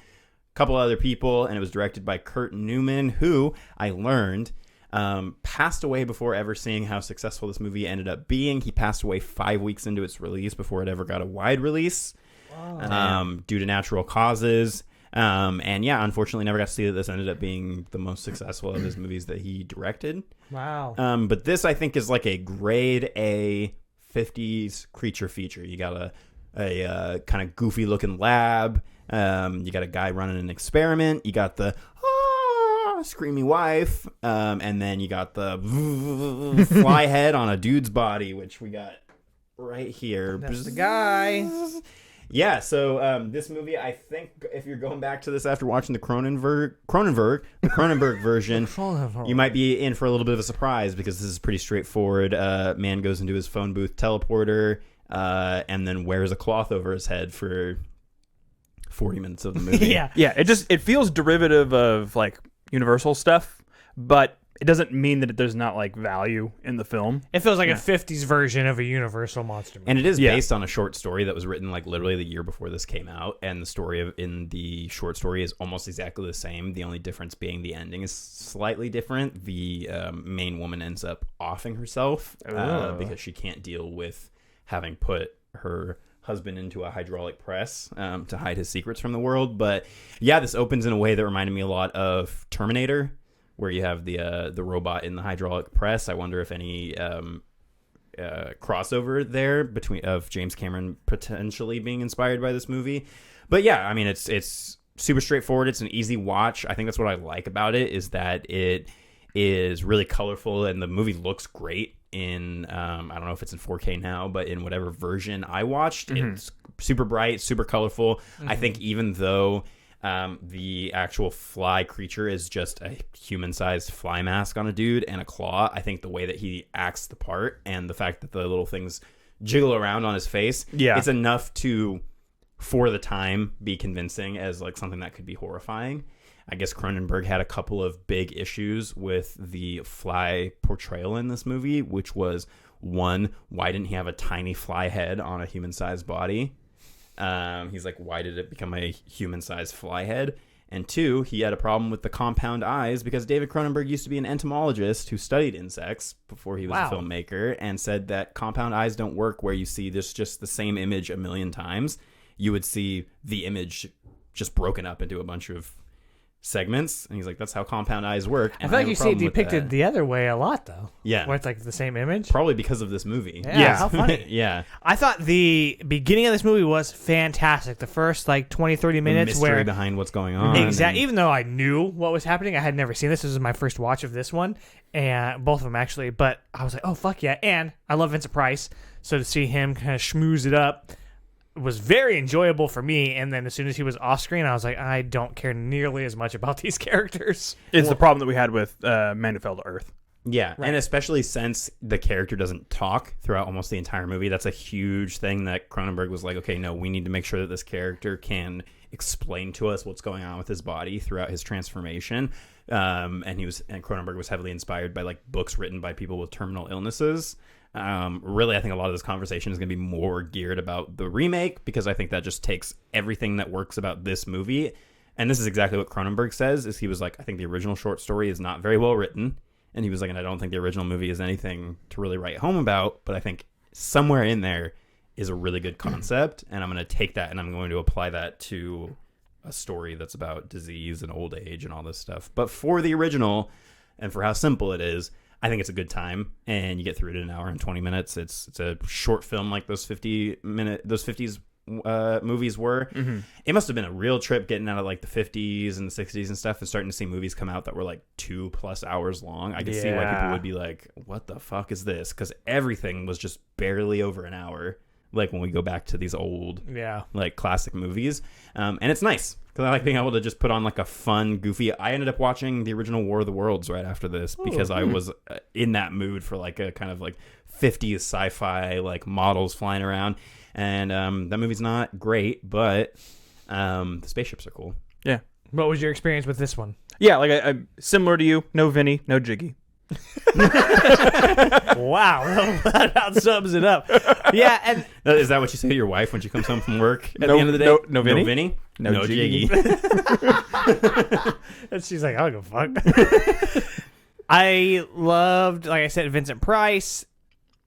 couple other people, and it was directed by Kurt Newman, who I learned passed away before ever seeing how successful this movie ended up being. He passed away 5 weeks into its release before it ever got a wide release due to natural causes. And yeah, unfortunately never got to see that this ended up being the most successful of his movies that he directed. Wow. But this, I think, is like a grade A 50s creature feature. You got a kind of goofy looking lab. You got a guy running an experiment. You got the screamy wife. And then you got the fly head on a dude's body, which we got right here. That's the guy. Yeah, so this movie, I think if you're going back to this after watching the Cronenberg version, you might be in for a little bit of a surprise because this is pretty straightforward. Man goes into his phone booth teleporter and then wears a cloth over his head for 40 minutes of the movie. Yeah. Yeah, it feels derivative of like Universal stuff, but it doesn't mean that there's not like value in the film. It feels like a 50s version of a Universal monster movie. And it is based on a short story that was written like literally the year before this came out, and the story in the short story is almost exactly the same. The only difference being the ending is slightly different. The main woman ends up offing herself because she can't deal with having put her husband into a hydraulic press to hide his secrets from the world. But yeah, this opens in a way that reminded me a lot of Terminator, where you have the robot in the hydraulic press. I wonder if any crossover there between of James Cameron potentially being inspired by this movie. But yeah, I mean, it's super straightforward. It's an easy watch. I think that's what I like about it, is that it is really colorful and the movie looks great in I don't know if it's in 4K now, but in whatever version I watched, it's super bright, super colorful. I think even though the actual fly creature is just a human-sized fly mask on a dude and a claw, I think the way that he acts the part and the fact that the little things jiggle around on his face, it's enough to, for the time, be convincing as like something that could be horrifying. I guess Cronenberg had a couple of big issues with the fly portrayal in this movie, which was, one, why didn't he have a tiny fly head on a human-sized body? He's like, why did it become a human-sized fly head? And two, he had a problem with the compound eyes because David Cronenberg used to be an entomologist who studied insects before he was a filmmaker, and said that compound eyes don't work where you see this just the same image a million times. You would see the image just broken up into a bunch of segments, and he's like, that's how compound eyes work. I feel like you see it depicted the other way a lot, though. Yeah. Where it's like the same image. Probably because of this movie. Yeah. How funny. Yeah. I thought the beginning of this movie was fantastic. The first like 20, 30 minutes the mystery where behind what's going on. Exactly. Even though I knew what was happening, I had never seen this. This was my first watch of this one, and both of them actually. But I was like, oh fuck yeah! And I love Vincent Price, so to see him kind of schmooze it up was very enjoyable for me. And then as soon as he was off screen, I was like, I don't care nearly as much about these characters. It's the problem that we had with Man Who Fell to Earth. Yeah, and especially since the character doesn't talk throughout almost the entire movie, that's a huge thing that Cronenberg was like, okay, no, we need to make sure that this character can explain to us what's going on with his body throughout his transformation. And Cronenberg was heavily inspired by like books written by people with terminal illnesses. Really, I think a lot of this conversation is going to be more geared about the remake, because I think that just takes everything that works about this movie. And this is exactly what Cronenberg says, is he was like, I think the original short story is not very well written. And he was like, and I don't think the original movie is anything to really write home about, but I think somewhere in there is a really good concept, and I'm going to take that and I'm going to apply that to a story that's about disease and old age and all this stuff. But for the original, and for how simple it is, I think it's a good time, and you get through it in an hour and 20 minutes. It's a short film like those 50s movies were. It must have been a real trip getting out of like the 50s and the 60s and stuff and starting to see movies come out that were like 2+ hours long. I could see why people would be like, what the fuck is this? Because everything was just barely over an hour, like when we go back to these old like classic movies. And it's nice because I like being able to just put on like a fun, goofy. I ended up watching the original War of the Worlds right after this because I was in that mood for like a kind of like 50s sci-fi like models flying around. And that movie's not great, but the spaceships are cool. Yeah. What was your experience with this one? Yeah, like I'm similar to you. No Vinny, no Jiggy. Wow, that about sums it up. Yeah, and is that what you say to your wife when she comes home from work at the end of the day? No Vinny? No Vinny? No Jiggy. And she's like, I don't give a fuck. I loved, like I said, Vincent Price.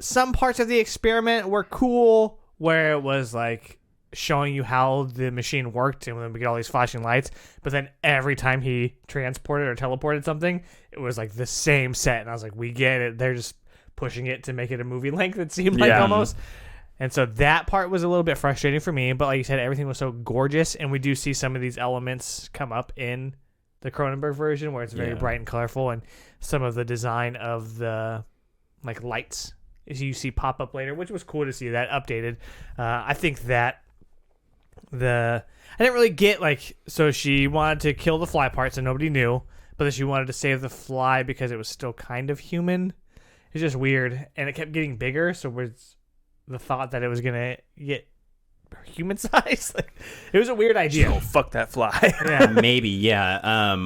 Some parts of the experiment were cool, where it was like showing you how the machine worked and then we get all these flashing lights, but then every time he transported or teleported something, it was like the same set, and I was like, we get it, they're just pushing it to make it a movie length, it seemed like almost. And so that part was a little bit frustrating for me, but like you said, everything was so gorgeous, and we do see some of these elements come up in the Cronenberg version where it's very bright and colorful, and some of the design of the like lights as you see pop up later, which was cool to see that updated. I think that I didn't really get like, so she wanted to kill the fly parts and nobody knew, but then she wanted to save the fly because it was still kind of human. It's just weird, and it kept getting bigger, so was the thought that it was gonna get human size. Like, it was a weird idea. Oh, fuck that fly. Yeah. Maybe, yeah.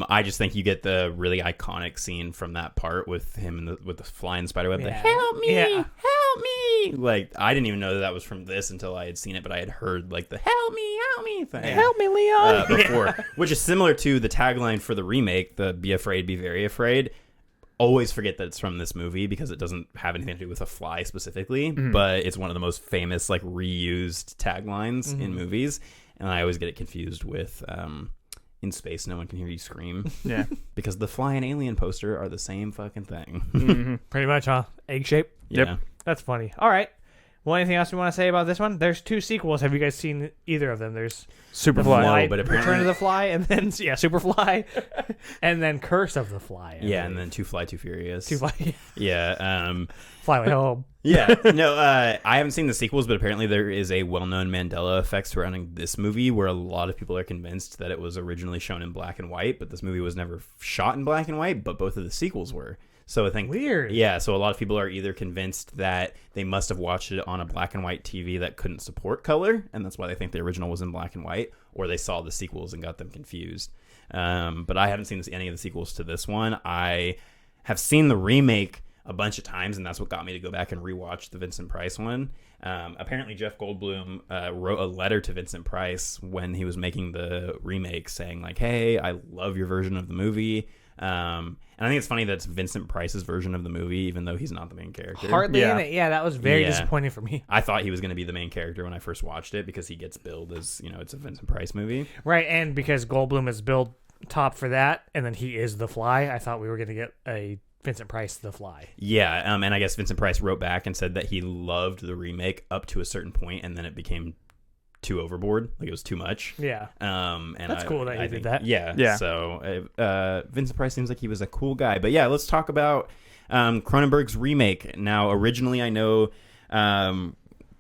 I just think you get the really iconic scene from that part with him and with the flying spiderweb. Yeah. The help me, Yeah. help me. Like, I didn't even know that was from this until I had seen it, but I had heard like the help me thing. Help me, Leon. Before, which is similar to the tagline for the remake, the "Be afraid, be very afraid." Always forget that it's from this movie because it doesn't have anything to do with a fly specifically, but it's one of the most famous like reused taglines in movies, and I always get it confused with "In space, no one can hear you scream." Yeah. Because the fly and alien poster are the same fucking thing. Pretty much, huh? Egg shape. Yeah. That's funny. All right. Well, anything else you want to say about this one? There's 2 sequels. Have you guys seen either of them? There's Superfly. Fly, but apparently- Return of the Fly, and then Superfly, and then Curse of the Fly. Yeah, and then Too Fly, Too Furious. Two Fly. Yeah. Fly Away Home. Yeah, no, I haven't seen the sequels, but apparently there is a well-known Mandela effect surrounding this movie where a lot of people are convinced that it was originally shown in black and white, but this movie was never shot in black and white, but both of the sequels were. So I think Weird. Yeah, so a lot of people are either convinced that they must have watched it on a black and white TV that couldn't support color, and that's why they think the original was in black and white, or they saw the sequels and got them confused. But I haven't seen any of the sequels to this one. I have seen the remake a bunch of times, and that's what got me to go back and rewatch the Vincent Price one. Apparently Jeff Goldblum wrote a letter to Vincent Price when he was making the remake saying like, hey, I love your version of the movie. And I think it's funny that it's Vincent Price's version of the movie, even though he's not the main character. Hardly in it. Yeah, that was very disappointing for me. I thought he was going to be the main character when I first watched it because he gets billed as, it's a Vincent Price movie. Right, and because Goldblum is billed top for that, and then he is the Fly, I thought we were going to get a Vincent Price the Fly. Yeah, and I guess Vincent Price wrote back and said that he loved the remake up to a certain point, and then it became too overboard, like it was too much. Yeah. And that's cool that he did that. Yeah. So Vincent Price seems like he was a cool guy. But yeah, let's talk about Cronenberg's remake. Now, originally, I know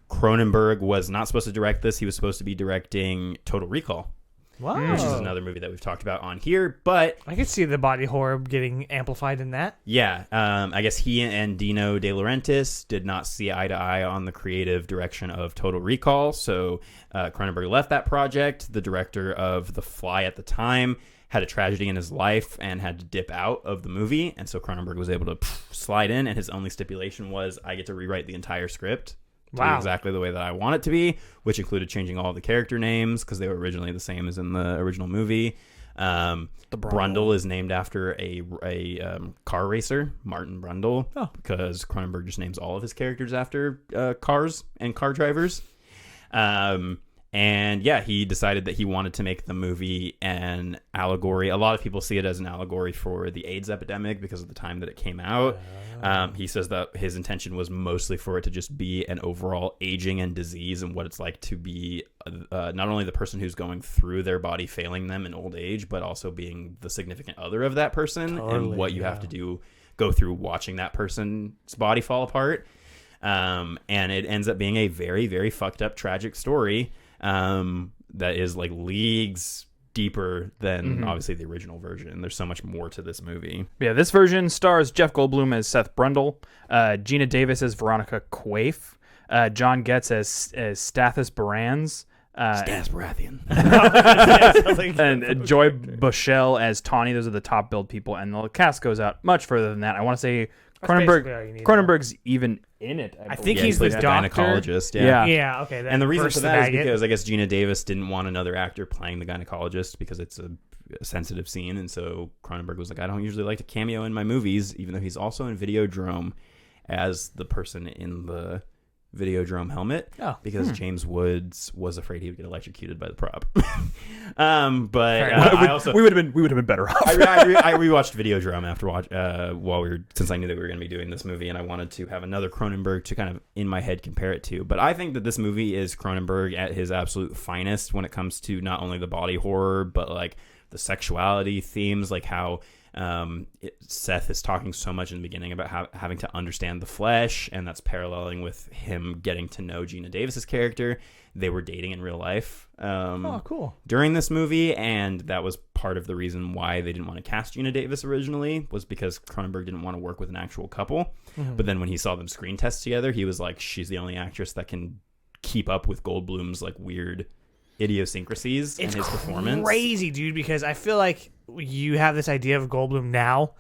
Cronenberg was not supposed to direct this. He was supposed to be directing Total Recall. Wow. Which is another movie that we've talked about on here, but I could see the body horror getting amplified in that. Yeah, I guess he and Dino De Laurentiis did not see eye to eye on the creative direction of Total Recall, so Cronenberg left that project. The director of The Fly at the time had a tragedy in his life and had to dip out of the movie, and so Cronenberg was able to slide in, and his only stipulation was, I get to rewrite the entire script to be exactly the way that I want it to be, which included changing all the character names because they were originally the same as in the original movie. Brundle is named after a car racer, Martin Brundle, because Cronenberg just names all of his characters after cars and car drivers. And And yeah, he decided that he wanted to make the movie an allegory. A lot of people see it as an allegory for the AIDS epidemic because of the time that it came out. He says that his intention was mostly for it to just be an overall aging and disease and what it's like to be not only the person who's going through their body failing them in old age, but also being the significant other of that person and what you have to go through watching that person's body fall apart. And it ends up being a very, very fucked up, tragic story that is like leagues deeper than obviously the original version. There's so much more to this movie. Yeah, this version stars Jeff Goldblum as Seth Brundle, Gina Davis as Veronica Quaife, John Getz as Stathis Barans, Stas Baratheon. and Joy Bushell as Tawny. Those are the top billed people, and the cast goes out much further than that. I want to say Cronenberg's even in it. I think Yeah, he's he the plays doctor. gynecologist. Yeah, okay. And the reason versus for that is maggot. because I guess Gina Davis didn't want another actor playing the gynecologist because it's a sensitive scene, and so Cronenberg was like, I don't usually like to cameo in my movies, even though he's also in Videodrome as the person in the Videodrome helmet, because James Woods was afraid he would get electrocuted by the prop. But I also we would have been better off. I rewatched Videodrome after since I knew that we were going to be doing this movie, and I wanted to have another Cronenberg to kind of in my head compare it to. But I think that this movie is Cronenberg at his absolute finest when it comes to not only the body horror, but like the sexuality themes, like how Seth is talking so much in the beginning about having to understand the flesh, and that's paralleling with him getting to know Gina Davis's character. They were dating in real life cool. during this movie, and that was part of the reason why they didn't want to cast Gina Davis originally, was because Cronenberg didn't want to work with an actual couple. But then when he saw them screen test together, he was like, she's the only actress that can keep up with Goldblum's like weird idiosyncrasies and his performance. It's crazy, dude, because I feel like you have this idea of Goldblum now,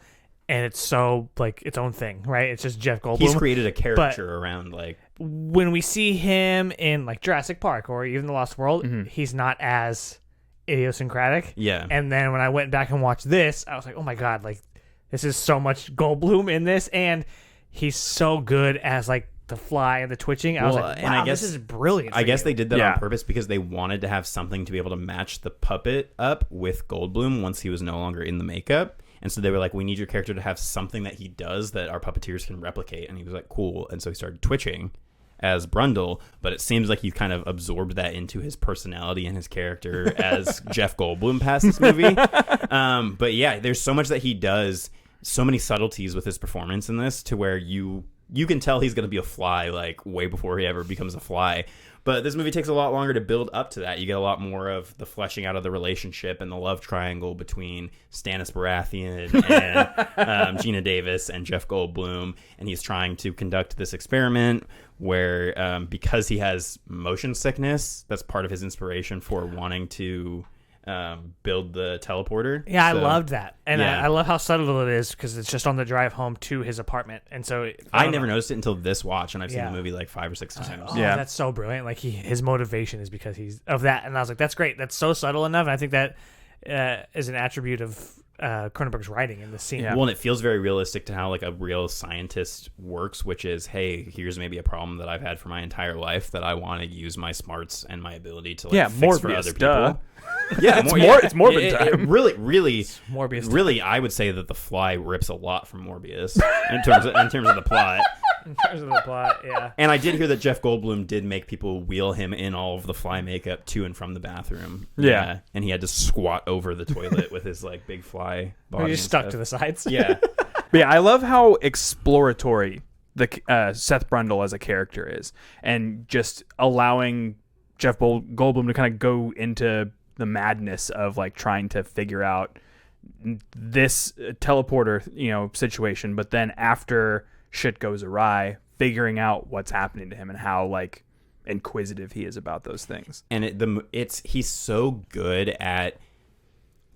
and it's so like its own thing, right? It's just Jeff Goldblum. He's created a character around like when we see him in like Jurassic Park or even The Lost World, he's not as idiosyncratic. Yeah. And then when I went back and watched this, I was like, oh my god, like this is so much Goldblum in this, and he's so good as like the fly and the twitching. I was like, wow, this is brilliant. I guess they did that on purpose because they wanted to have something to be able to match the puppet up with Goldblum once he was no longer in the makeup. And so they were like, we need your character to have something that he does that our puppeteers can replicate. And he was like, cool. And so he started twitching as Brundle, but it seems like he kind of absorbed that into his personality and his character as Jeff Goldblum past this movie. But yeah, there's so much that he does, so many subtleties with his performance in this, to where you can tell he's going to be a fly like way before he ever becomes a fly. But this movie takes a lot longer to build up to that. You get a lot more of the fleshing out of the relationship and the love triangle between Stannis Baratheon and Gina Davis and Jeff Goldblum. And he's trying to conduct this experiment where because he has motion sickness, that's part of his inspiration for wanting to build the teleporter. Yeah, so, I loved that. And I love how subtle it is because it's just on the drive home to his apartment. And so I never noticed it until this watch, and I've seen the movie like 5 or 6 times. That's so brilliant. Like his motivation is because he's of that. And I was like, that's great. That's so subtle enough. And I think that is an attribute of Cronenberg's writing in the scene. Well, and it feels very realistic to how like a real scientist works, which is, hey, here's maybe a problem that I've had for my entire life that I want to use my smarts and my ability to like fix for other people. Yeah, it's Morbid time. Really, Morbius. Really, I would say that The Fly rips a lot from Morbius in terms of the plot. In terms of the plot, yeah. And I did hear that Jeff Goldblum did make people wheel him in all of the Fly makeup to and from the bathroom. Yeah. And he had to squat over the toilet with his like big fly body. He's stuck to the sides. Yeah. But yeah, I love how exploratory the Seth Brundle as a character is, and just allowing Jeff Goldblum to kind of go into the madness of like trying to figure out this teleporter, situation. But then after shit goes awry, figuring out what's happening to him and how like inquisitive he is about those things. And he's so good at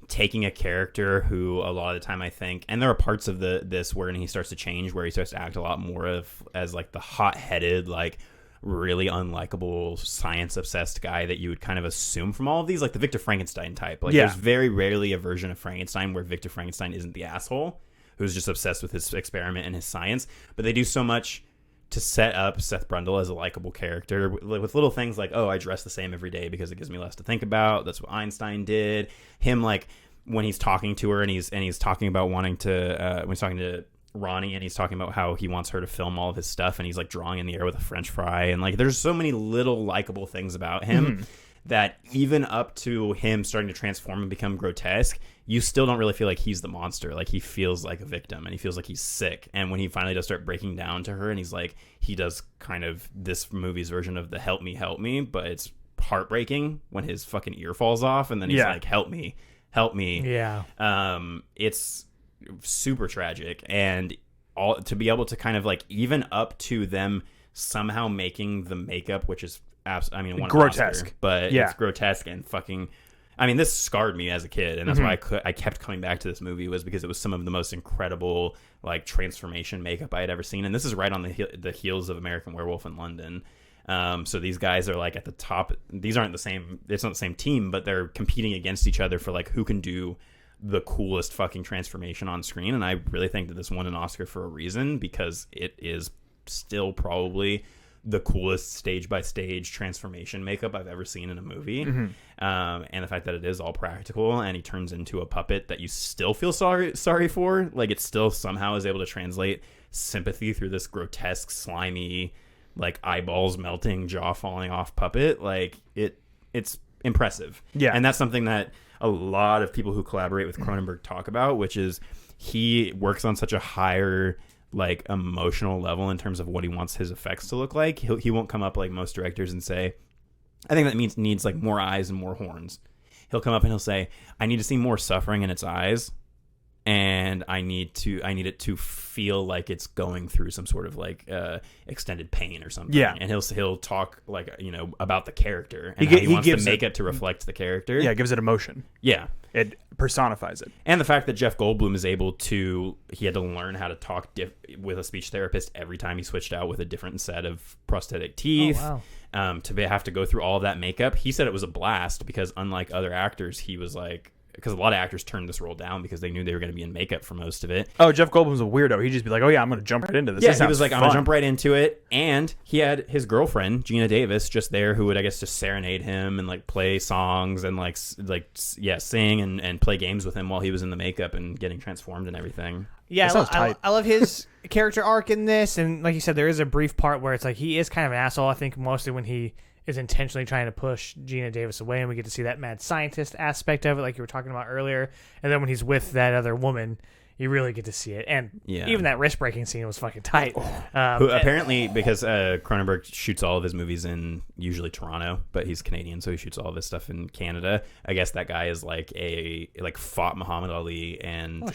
taking a character who a lot of the time I think, and there are parts of this where he starts to change, where he starts to act a lot more as like the hot-headed, like really unlikable science-obsessed guy that you would kind of assume from all of these, like the Victor Frankenstein type. Like there's very rarely a version of Frankenstein where Victor Frankenstein isn't the asshole who's just obsessed with his experiment and his science, but they do so much to set up Seth Brundle as a likable character with little things like, oh, I dress the same every day because it gives me less to think about. That's what Einstein did. Him, like, when he's talking to her and he's talking about wanting to when he's talking to Ronnie and he's talking about how he wants her to film all of his stuff and he's like drawing in the air with a French fry, and like there's so many little likable things about him that even up to him starting to transform and become grotesque, you still don't really feel like he's the monster. Like, he feels like a victim and he feels like he's sick. And when he finally does start breaking down to her and he's like, he does kind of this movie's version of the help me, but it's heartbreaking when his fucking ear falls off and then he's like, help me. Yeah. It's super tragic, and all to be able to kind of like, even up to them somehow making the makeup, which is one grotesque, Oscar, but it's grotesque and fucking. I mean, this scarred me as a kid, and that's why I kept coming back to this movie, was because it was some of the most incredible like transformation makeup I had ever seen, and this is right on the heels of American Werewolf in London. So these guys are like at the top. These aren't the same. It's not the same team, but they're competing against each other for like who can do the coolest fucking transformation on screen. And I really think that this won an Oscar for a reason, because it is still probably the coolest stage by stage transformation makeup I've ever seen in a movie. And the fact that it is all practical and he turns into a puppet that you still feel sorry for, like it still somehow is able to translate sympathy through this grotesque, slimy, like eyeballs melting, jaw falling off puppet. Like it's impressive. Yeah. And that's something that a lot of people who collaborate with Cronenberg talk about, which is he works on such a higher like emotional level in terms of what he wants his effects to look like. He won't come up like most directors and say, I think that needs like more eyes and more horns. He'll come up and he'll say, I need to see more suffering in its eyes, and I need it to feel like it's going through some sort of like extended pain or something. Yeah. And he'll talk like, about the character and he wants to make it to reflect the character. Yeah, it gives it emotion. Yeah. It personifies it. And the fact that Jeff Goldblum is able to, he had to learn how to talk with a speech therapist every time he switched out with a different set of prosthetic teeth. Oh, wow. To have to go through all of that makeup. He said it was a blast because unlike other actors, he was like, because a lot of actors turned this role down because they knew they were going to be in makeup for most of it. Oh, Jeff Goldblum's a weirdo. He'd just be like, oh yeah, I'm going to jump right into this. Yeah, he was like, I'm going to jump right into it. And he had his girlfriend, Gina Davis, just there, who would, I guess, just serenade him and like play songs and sing and play games with him while he was in the makeup and getting transformed and everything. Yeah, I love his character arc in this. And like you said, there is a brief part where it's like he is kind of an asshole, I think, mostly when he is intentionally trying to push Gina Davis away, and we get to see that mad scientist aspect of it, like you were talking about earlier. And then when he's with that other woman, you really get to see it. And even that wrist-breaking scene was fucking tight. Who apparently, because Cronenberg shoots all of his movies in usually Toronto, but he's Canadian, so he shoots all of his stuff in Canada. I guess that guy is fought Muhammad Ali and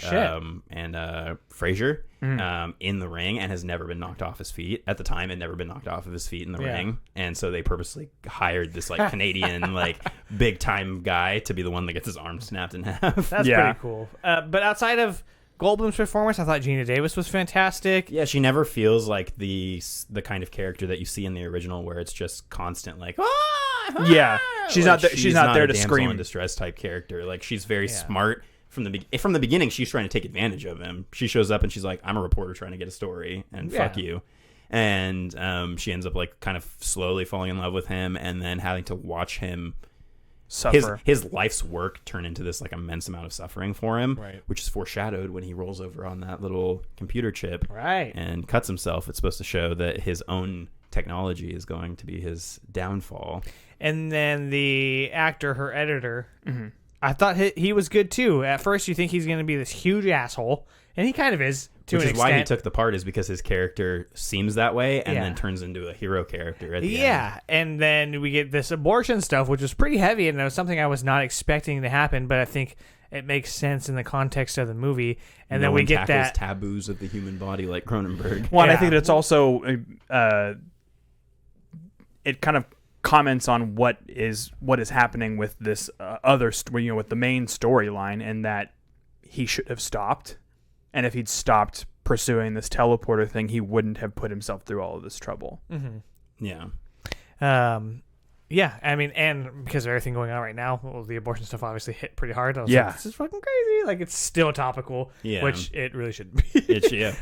Frazier in the ring, and has never been knocked off his feet. At the time, had never been knocked off of his feet in the ring, and so they purposely hired this like Canadian like big time guy to be the one that gets his arm snapped in half. That's pretty cool. But outside of Goldblum's performance, I thought Gina Davis was fantastic. Yeah, she never feels like the kind of character that you see in the original, where it's just constant like, yeah, she's not there to scream in distress type character. Like, she's very smart from the beginning. She's trying to take advantage of him. She shows up and she's like, I'm a reporter trying to get a story, and fuck you. And she ends up like kind of slowly falling in love with him, and then having to watch him suffer. His life's work turn into this like immense amount of suffering for him, which is foreshadowed when he rolls over on that little computer chip and cuts himself. It's supposed to show that his own technology is going to be his downfall. And then the actor, her editor, I thought he was good too. At first you think he's going to be this huge asshole, and he kind of is. Which is why he took the part, is because his character seems that way and then turns into a hero character at the end. And then we get this abortion stuff, which was pretty heavy, and it was something I was not expecting to happen, but I think it makes sense in the context of the movie. And then we get that taboos of the human body like Cronenberg. Well, and I think that it's also it kind of comments on what is happening with this with the main storyline, and that he should have stopped. And if he'd stopped pursuing this teleporter thing, he wouldn't have put himself through all of this trouble. Yeah. I mean, and because of everything going on right now, the abortion stuff obviously hit pretty hard. I was like, this is fucking crazy. Like, it's still topical, which it really shouldn't be.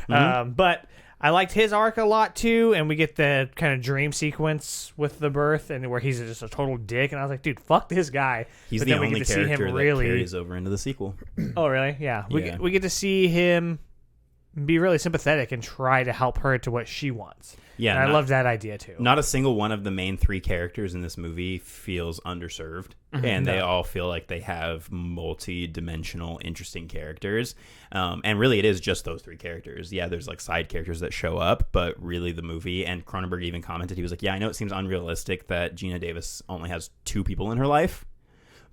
But I liked his arc a lot too, and we get the kind of dream sequence with the birth, and where he's just a total dick, and I was like, dude, fuck this guy. He's But the then we only get to see him character that really... carries over into the sequel. Oh, really? Yeah. Yeah. We get to see him be really sympathetic and try to help her to what she wants. Yeah, and I love that idea too. Not a single one of the main 3 characters in this movie feels underserved, and they all feel like they have multi-dimensional, interesting characters. And really, it is just those 3 characters. Yeah, there's like side characters that show up, but really the movie, and Cronenberg even commented, he was like, yeah, I know it seems unrealistic that Gina Davis only has 2 people in her life,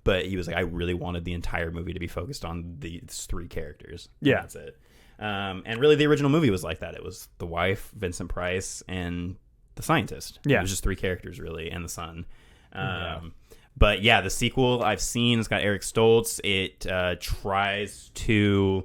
but he was like, I really wanted the entire movie to be focused on these 3 characters. Yeah. That's it. And really, the original movie was like that. It was the wife, Vincent Price, and the scientist. Yeah. It was just 3 characters, really, and the son. But yeah, the sequel I've seen, it's got Eric Stoltz. It tries to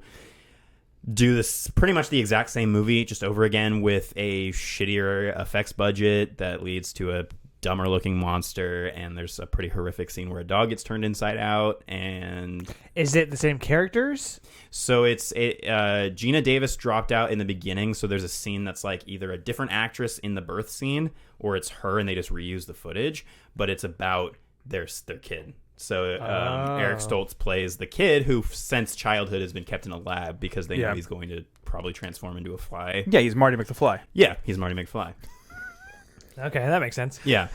do this pretty much the exact same movie, just over again with a shittier effects budget that leads to a dumber looking monster, and there's a pretty horrific scene where a dog gets turned inside out. And is it the same characters? So it's Gina Davis dropped out in the beginning, so there's a scene that's like either a different actress in the birth scene or it's her and they just reuse the footage, but it's about their kid. So Eric Stoltz plays the kid who since childhood has been kept in a lab because they know he's going to probably transform into a fly. Yeah, he's Marty McFly. Yeah, he's Marty McFly. Okay, that makes sense. Yeah.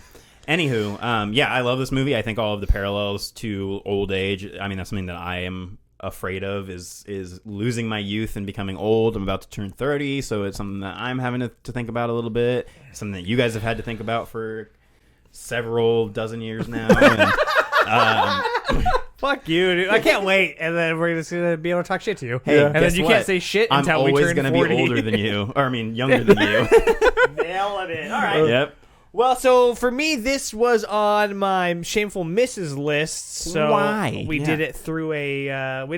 Anywho, yeah, I love this movie. I think all of the parallels to old age, I mean, that's something that I am afraid of is losing my youth and becoming old. I'm about to turn 30, so it's something that I'm having to think about a little bit. Something that you guys have had to think about for several dozen years now. And, fuck you, dude. I can't wait. And then we're just going to be able to talk shit to you. Hey, and then you can't say shit until we turn 40. I'm always going to be older than you. Or, I mean, younger than you. Nailing it. All right. Yep. Well, so for me, this was on my shameful misses list. So Why? we did it through we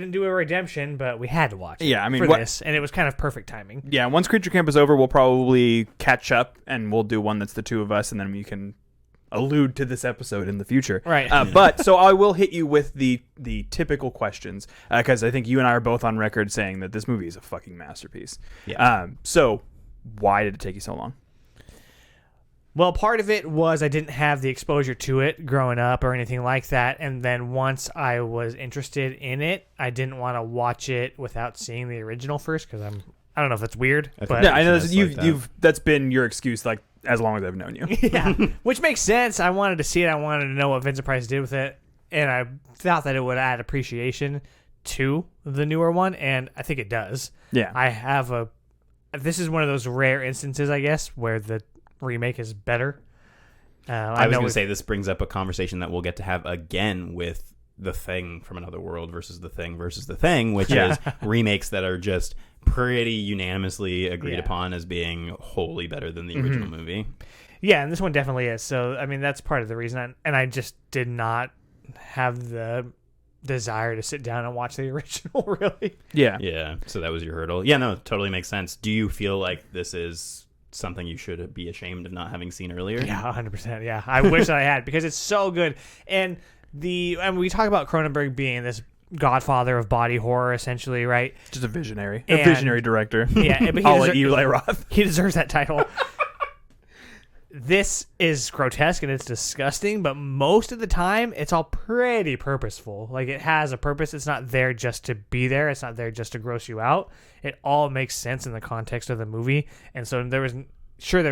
didn't do a redemption, but we had to watch it. Yeah, I mean, for this, and it was kind of perfect timing. Yeah, once Creature Camp is over, we'll probably catch up, and we'll do one that's the 2 of us, and then we can allude to this episode in the future. Right. But so I will hit you with the typical questions, because I think you and I are both on record saying that this movie is a fucking masterpiece. Yeah. So why did it take you so long? Well, part of it was I didn't have the exposure to it growing up or anything like that. And then once I was interested in it, I didn't want to watch it without seeing the original first because I don't know if that's weird. But Yeah, I know Nice that's been your excuse like as long as I've known you. yeah, which makes sense. I wanted to see it. I wanted to know what Vincent Price did with it. And I thought that it would add appreciation to the newer one. And I think it does. Yeah. This is one of those rare instances, I guess, where the remake is better. I was going to say this brings up a conversation that we'll get to have again with The Thing from Another World versus The Thing versus The Thing, which is remakes that are just pretty unanimously agreed upon as being wholly better than the original movie. Yeah, and this one definitely is. So, I mean, that's part of the reason. And I just did not have the desire to sit down and watch the original, really. Yeah. Yeah, so that was your hurdle. Yeah, no, totally makes sense. Do you feel like this is something you should be ashamed of not having seen earlier? Yeah, 100%. Yeah, I wish I had because it's so good. And we talk about Cronenberg being this godfather of body horror, essentially, right? Just a visionary director. Yeah, but I'll let Eli Roth. He deserves that title. This is grotesque and it's disgusting, but most of the time it's all pretty purposeful. Like it has a purpose. It's not there just to be there. It's not there just to gross you out. It all makes sense in the context of the movie. And so there was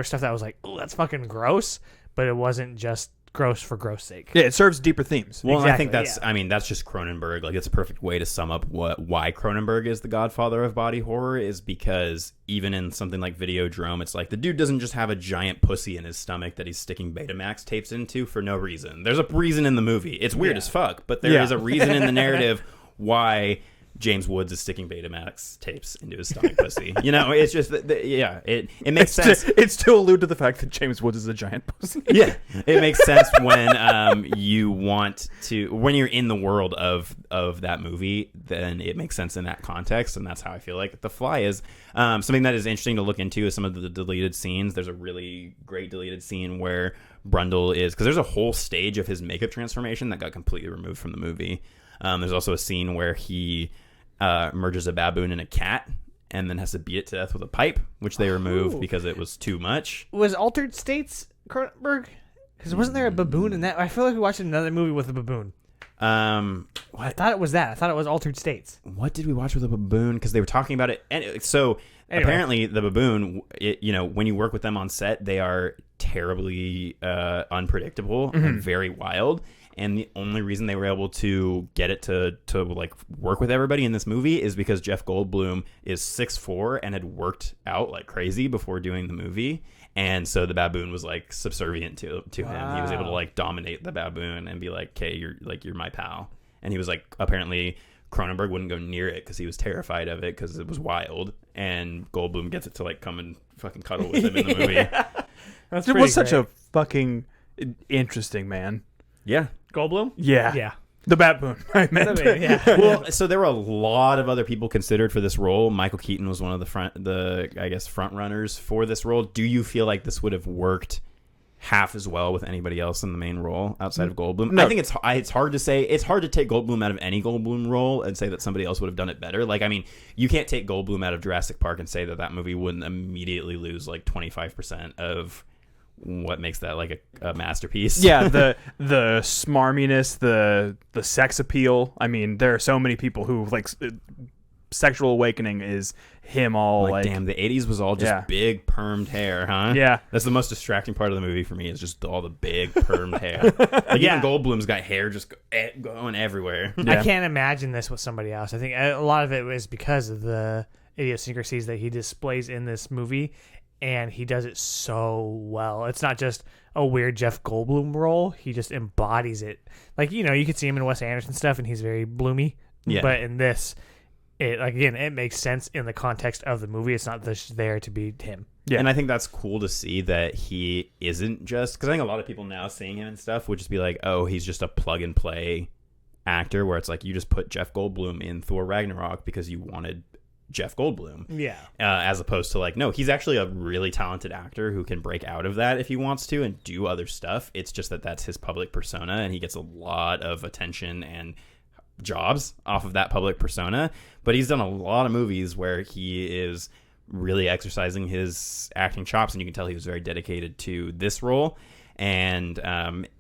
stuff that was like, oh, that's fucking gross, but it wasn't just gross for gross sake. Yeah, it serves deeper themes. Well, exactly, I think that's just Cronenberg. Like, it's a perfect way to sum up why Cronenberg is the godfather of body horror, is because even in something like Videodrome, it's like the dude doesn't just have a giant pussy in his stomach that he's sticking Betamax tapes into for no reason. There's a reason in the movie. It's weird as fuck, but there is a reason in the narrative why James Woods is sticking Betamax tapes into his stomach pussy. You know, it's just it makes sense. It's to allude to the fact that James Woods is a giant pussy. Yeah, it makes sense when when you're in the world of that movie, then it makes sense in that context, and that's how I feel like The Fly is. Something that is interesting to look into is some of the deleted scenes. There's a really great deleted scene where Brundle is, because there's a whole stage of his makeup transformation that got completely removed from the movie. There's also a scene where he merges a baboon and a cat, and then has to beat it to death with a pipe, which they removed because it was too much. Was Altered States Cronenberg? Because wasn't there a baboon in that? I feel like we watched another movie with a baboon. I thought it was that. I thought it was Altered States. What did we watch with a baboon? Because they were talking about it. And so apparently the baboon, when you work with them on set, they are terribly unpredictable and very wild. And the only reason they were able to get it to like work with everybody in this movie is because Jeff Goldblum is 6'4" and had worked out like crazy before doing the movie. And so the baboon was like subservient to him. He was able to like dominate the baboon and be like, "Okay, you're my pal." And he was like, apparently Cronenberg wouldn't go near it because he was terrified of it because it was wild. And Goldblum gets it to like come and fucking cuddle with him in the movie. It was such a fucking interesting man. Yeah. Goldblum? Yeah. Yeah. The baboon, I meant. Yeah. Well, so there were a lot of other people considered for this role. Michael Keaton was one of the front runners for this role. Do you feel like this would have worked half as well with anybody else in the main role outside of Goldblum? No. I think it's hard to say. It's hard to take Goldblum out of any Goldblum role and say that somebody else would have done it better. Like, I mean, you can't take Goldblum out of Jurassic Park and say that movie wouldn't immediately lose like 25% of what makes that like a masterpiece. Yeah, the smarminess, the sex appeal. I mean, there are so many people who like Sexual Awakening is him all like damn, the 80s was all just big permed hair, huh? Yeah. That's the most distracting part of the movie for me is just all the big permed hair. Like even Goldblum's got hair just going everywhere. I can't imagine this with somebody else. I think a lot of it was because of the idiosyncrasies that he displays in this movie, and he does it so well. It's not just a weird Jeff Goldblum role. He just embodies it. Like, you could see him in Wes Anderson stuff, and he's very bloomy. Yeah. But in this, it makes sense in the context of the movie. It's not just there to be him. Yeah. And I think that's cool to see that he isn't just... Because I think a lot of people now seeing him and stuff would just be like, oh, he's just a plug-and-play actor, where it's like you just put Jeff Goldblum in Thor Ragnarok because you wanted Jeff Goldblum. Yeah. As opposed to like, no, he's actually a really talented actor who can break out of that if he wants to and do other stuff. It's just that that's his public persona, and he gets a lot of attention and jobs off of that public persona. But he's done a lot of movies where he is really exercising his acting chops, and you can tell he was very dedicated to this role. And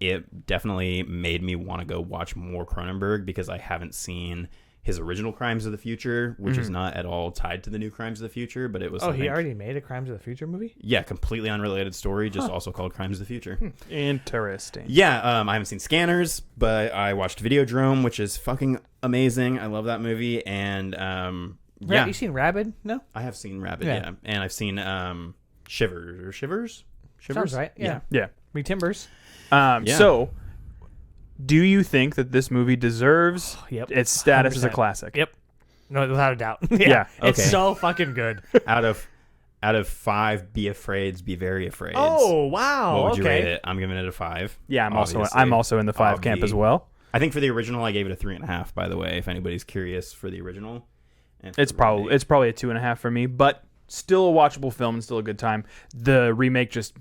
it definitely made me want to go watch more Cronenberg because I haven't seen his original Crimes of the Future, which is not at all tied to the new Crimes of the Future, but it was... Oh, he already made a Crimes of the Future movie? Yeah, completely unrelated story, just also called Crimes of the Future. Interesting. Yeah, I haven't seen Scanners, but I watched Videodrome, which is fucking amazing. I love that movie, and Have you seen Rabid? No? I have seen Rabid, yeah. And I've seen Shivers? Sounds right, yeah. Me Timbers. So... Do you think that this movie deserves its status 100%. As a classic? Yep. No, without a doubt. Yeah. It's so fucking good. Out of 5 be afraids, be very afraid. Oh, wow. What would you rate it? I'm giving it a 5. Yeah, I'm also in the 5 camp as well. I think for the original I gave it a 3.5, by the way, if anybody's curious for the original. It's probably a 2.5 for me, but still a watchable film and still a good time. The remake just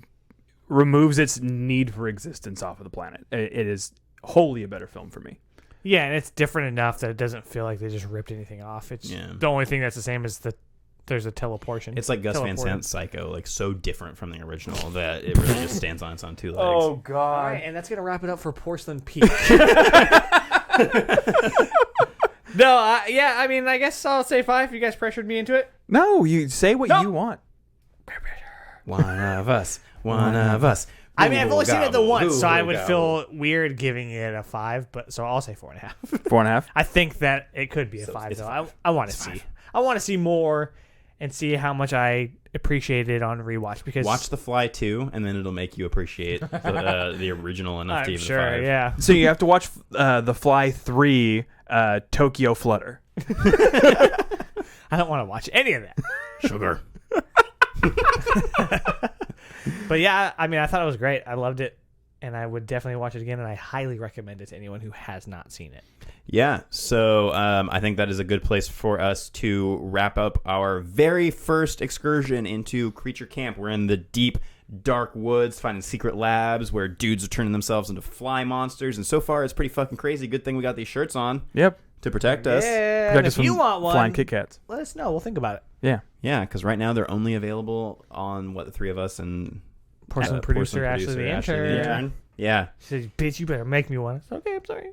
removes its need for existence off of the planet. It is wholly a better film for me. Yeah, and it's different enough that it doesn't feel like they just ripped anything off. It's the only thing that's the same is there's a teleportation. It's like Gus Van Sant's Psycho, like so different from the original that it really just stands on its own 2 legs. Oh God! All right, and that's gonna wrap it up for Porcelain Peak. No, I mean, I guess I'll say 5. You guys pressured me into it. No, you say what you want. One of us. One of us. I mean, I've only seen it the once, so I would feel weird giving it a 5, but so I'll say 4.5. 4.5? I think that it could be a 5, though. I want to see. I want to see more and see how much I appreciate it on rewatch. Because watch The Fly 2, and then it'll make you apprate the original enough to give it a 5. Yeah. So you have to watch The Fly 3, Tokyo Flutter. I don't want to watch any of that. Sugar. But yeah, I mean, I thought it was great. I loved it, and I would definitely watch it again, and I highly recommend it to anyone who has not seen it. Yeah, so I think that is a good place for us to wrap up our very first excursion into Creature Camp. We're in the deep, dark woods, finding secret labs where dudes are turning themselves into fly monsters, and so far it's pretty fucking crazy. Good thing we got these shirts on. Yep. to protect us. Yeah, Protect and us if from you want one, flying Kit Kats. let us know. We'll think about it. Yeah. Yeah, because right now they're only available on the three of us and Porcelain producer Ashley the intern. Yeah. She says, "Bitch, you better make me one." It's okay. I'm sorry.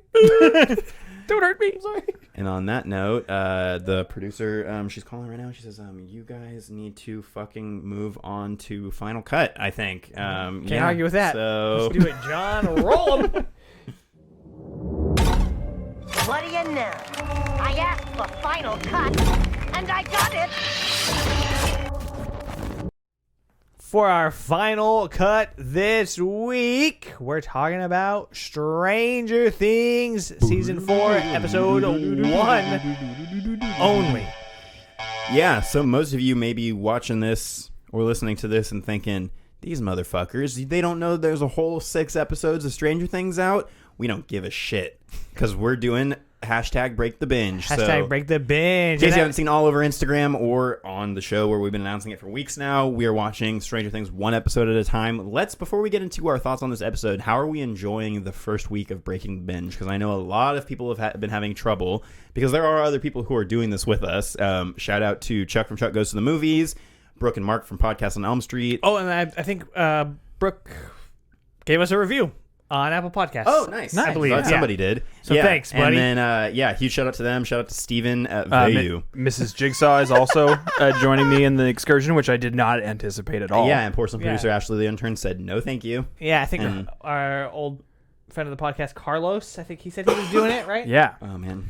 Don't hurt me. I'm sorry. And on that note, the producer, she's calling right now. She says, "You guys need to fucking move on to Final Cut." I think. Can't argue with that. So Let's do it, John. Roll 'em. What do you know? I asked for Final Cut, and I got it! For our final cut this week, we're talking about Stranger Things Season 4, Episode 1 only. yeah, so most of you may be watching this or listening to this and thinking, these motherfuckers, they don't know there's a whole 6 episodes of Stranger Things out? We don't give a shit because we're doing hashtag break the binge. Hashtag break the binge. In case you haven't seen all over Instagram or on the show where we've been announcing it for weeks now, we are watching Stranger Things 1 episode at a time. Before we get into our thoughts on this episode, how are we enjoying the first week of breaking the binge? Because I know a lot of people have been having trouble because there are other people who are doing this with us. Shout out to Chuck from Chuck Goes to the Movies, Brooke and Mark from Podcast on Elm Street. Oh, and I think Brooke gave us a review on Apple Podcasts. Oh, nice. I believe. Thought somebody did. So thanks, buddy. And then, huge shout out to them. Shout out to Steven at Vayu. Mrs. Jigsaw is also joining me in the excursion, which I did not anticipate at all. Yeah, and Porcelain producer Ashley the intern said, no, thank you. Yeah, I think our old friend of the podcast, Carlos, I think he said he was doing it, right? Yeah. Oh, man.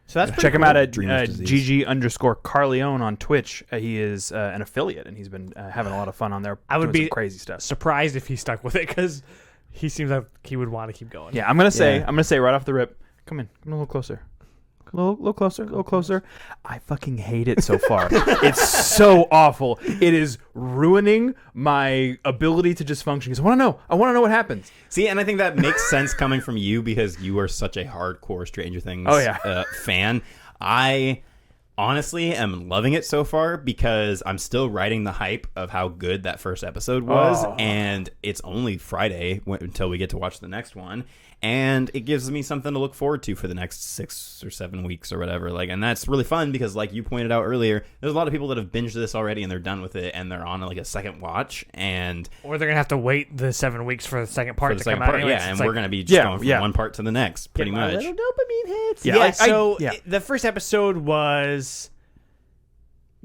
So that's Check him out at Dreamer's disease. GG_Carleone on Twitch. He is an affiliate, and he's been having a lot of fun on there. I would doing be some crazy stuff. surprised if he stuck with it because he seems like he would want to keep going. Yeah, I'm gonna say right off the rip. Come a little closer. A little closer. I fucking hate it so far. It's so awful. It is ruining my ability to just function. Because I want to know what happens. See, and I think that makes sense coming from you because you are such a hardcore Stranger Things fan. I honestly am loving it so far because I'm still riding the hype of how good that first episode was, and it's only Friday until we get to watch the next one, and it gives me something to look forward to for the next 6 or 7 weeks or whatever. And that's really fun because, like you pointed out earlier, there's a lot of people that have binged this already and they're done with it and they're on a second watch, or they're gonna have to wait the 7 weeks for the second part to come out. Yeah, and we're gonna be just going from one part to the next, pretty much. Little dopamine hits. Yeah, the first episode was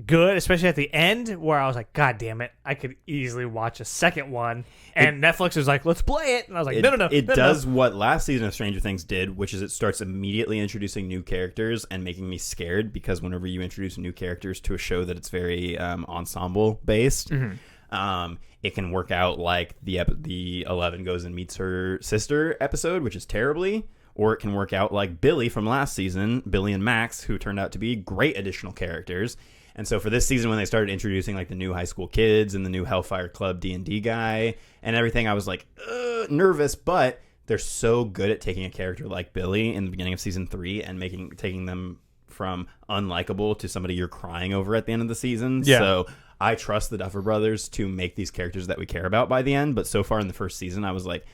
good, especially at the end where I was like, God damn it, I could easily watch a second one. And Netflix was like, let's play it. And I was like, no. It does what last season of Stranger Things did, which is it starts immediately introducing new characters and making me scared because whenever you introduce new characters to a show that it's very ensemble based, it can work out like the 11 goes and meets her sister episode, which is terribly. Or it can work out like Billy from last season, Billy and Max, who turned out to be great additional characters. And so for this season, when they started introducing the new high school kids and the new Hellfire Club D&D guy and everything, I was like, nervous. But they're so good at taking a character like Billy in the beginning of season 3 and taking them from unlikable to somebody you're crying over at the end of the season. Yeah. So I trust the Duffer Brothers to make these characters that we care about by the end. But so far in the first season, I was like,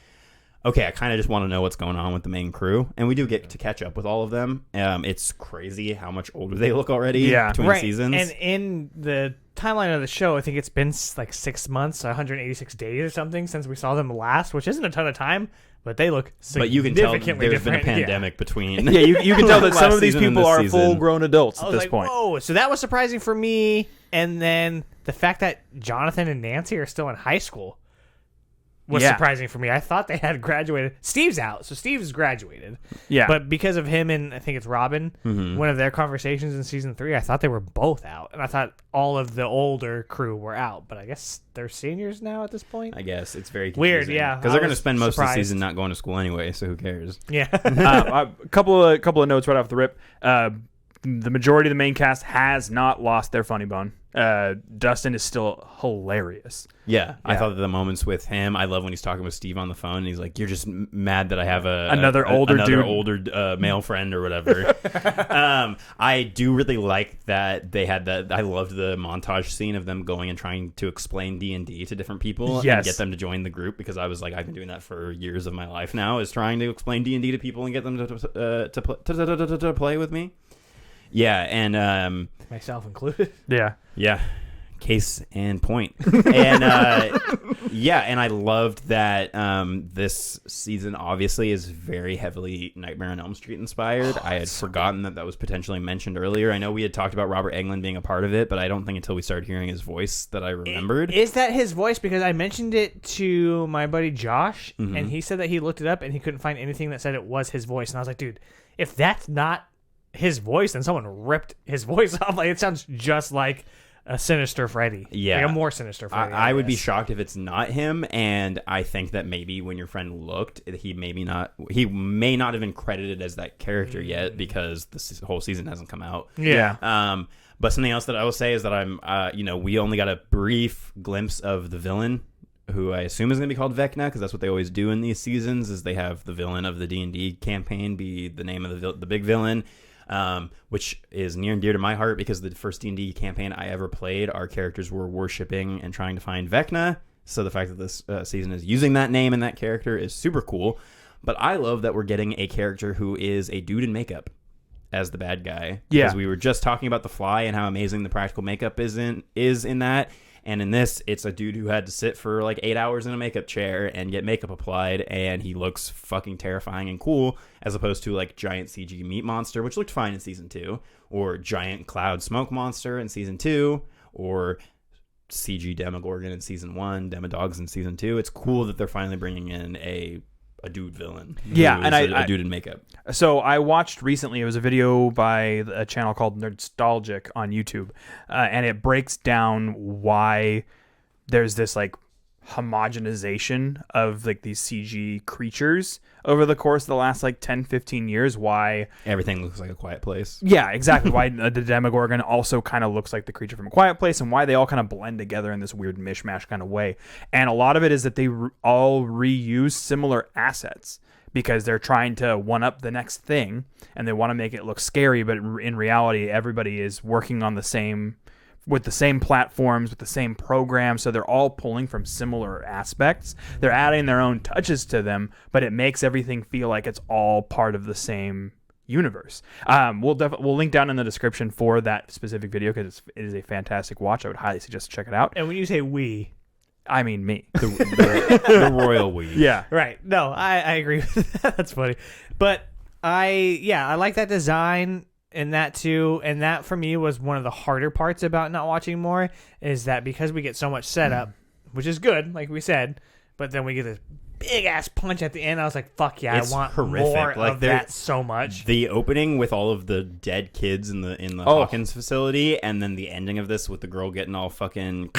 okay, I kind of just want to know what's going on with the main crew. And we do get to catch up with all of them. It's crazy how much older they look already between seasons. And in the timeline of the show, I think it's been 6 months, 186 days or something since we saw them last, which isn't a ton of time, but they look significantly different. But you can tell there's been a pandemic between. Yeah, you can tell that some of these people are season. full-grown adults at this like, point. Whoa, so that was surprising for me. And then the fact that Jonathan and Nancy are still in high school was surprising for me. I thought they had graduated. Steve's out, so Steve's graduated. Yeah. But because of him and I think it's Robin, one of their conversations in season 3, I thought they were both out. And I thought all of the older crew were out. But I guess they're seniors now at this point. I guess. It's very confusing. Weird, yeah. Because they're going to spend most of the season not going to school anyway, so who cares? Yeah. A couple of notes right off the rip. the majority of the main cast has not lost their funny bone. Dustin is still hilarious. Yeah, I thought that the moments with him, I love when he's talking with Steve on the phone and he's like, "You're just mad that I have another older male friend or whatever." I do really like that they had that. I loved the montage scene of them going and trying to explain D&D to different people and get them to join the group, because I was like, I've been doing that for years of my life now, is trying to explain D&D to people and get them to play with me. Yeah, and myself included. Yeah. Case and point. And and I loved that this season obviously is very heavily Nightmare on Elm Street inspired. I had forgotten that was potentially mentioned earlier. I know we had talked about Robert Englund being a part of it, but I don't think until we started hearing his voice that I remembered. Is that his voice? Because I mentioned it to my buddy Josh, and he said that he looked it up and he couldn't find anything that said it was his voice. And I was like, dude, if that's not his voice, then someone ripped his voice off. Like, it sounds just like a Sinister Freddy. Yeah. Like a more Sinister Freddy. I would be shocked if it's not him, and I think that maybe when your friend looked, he may not have been credited as that character yet, because this whole season hasn't come out. Yeah. But something else that I will say is that we only got a brief glimpse of the villain, who I assume is going to be called Vecna, because that's what they always do in these seasons, is they have the villain of the D&D campaign be the name of the big villain. Which is near and dear to my heart, because the first D&D campaign I ever played, our characters were worshipping and trying to find Vecna. So the fact that this season is using that name and that character is super cool. But I love that we're getting a character who is a dude in makeup as the bad guy. Yeah. Because we were just talking about The Fly and how amazing the practical makeup is in that. And in this, it's a dude who had to sit for like 8 hours in a makeup chair and get makeup applied, and he looks fucking terrifying and cool, as opposed to like giant CG meat monster, which looked fine in season 2, or giant cloud smoke monster in season 2, or CG Demogorgon in season 1, Demodogs in season 2. It's cool that they're finally bringing in a dude villain. Yeah, and a dude in makeup. So I watched recently, it was a video by a channel called Nerdstalgic on YouTube, and it breaks down why there's this like homogenization of like these CG creatures over the course of the last like 10-15 years. Why everything looks like A Quiet Place. Yeah, exactly. Why the Demogorgon also kind of looks like the creature from A Quiet Place, and why they all kind of blend together in this weird mishmash kind of way. And a lot of it is that they all reuse similar assets, because they're trying to one-up the next thing, and they want to make it look scary, but in reality, everybody is working on the same platforms, with the same program, so they're all pulling from similar aspects. They're adding their own touches to them, but it makes everything feel like it's all part of the same universe. We'll link down in the description for that specific video, because it is a fantastic watch. I would highly suggest to check it out. And when you say we, I mean me. The royal we. Yeah. Right. No, I agree with that. That's funny. But I like that design and that too. And that for me was one of the harder parts about not watching more, is that because we get so much setup, which is good, like we said, but then we get this big ass punch at the end. I was like, fuck yeah, it's I want horrific. more like of that so much. The opening with all of the dead kids in the Hawkins facility, and then the ending of this with the girl getting all fucking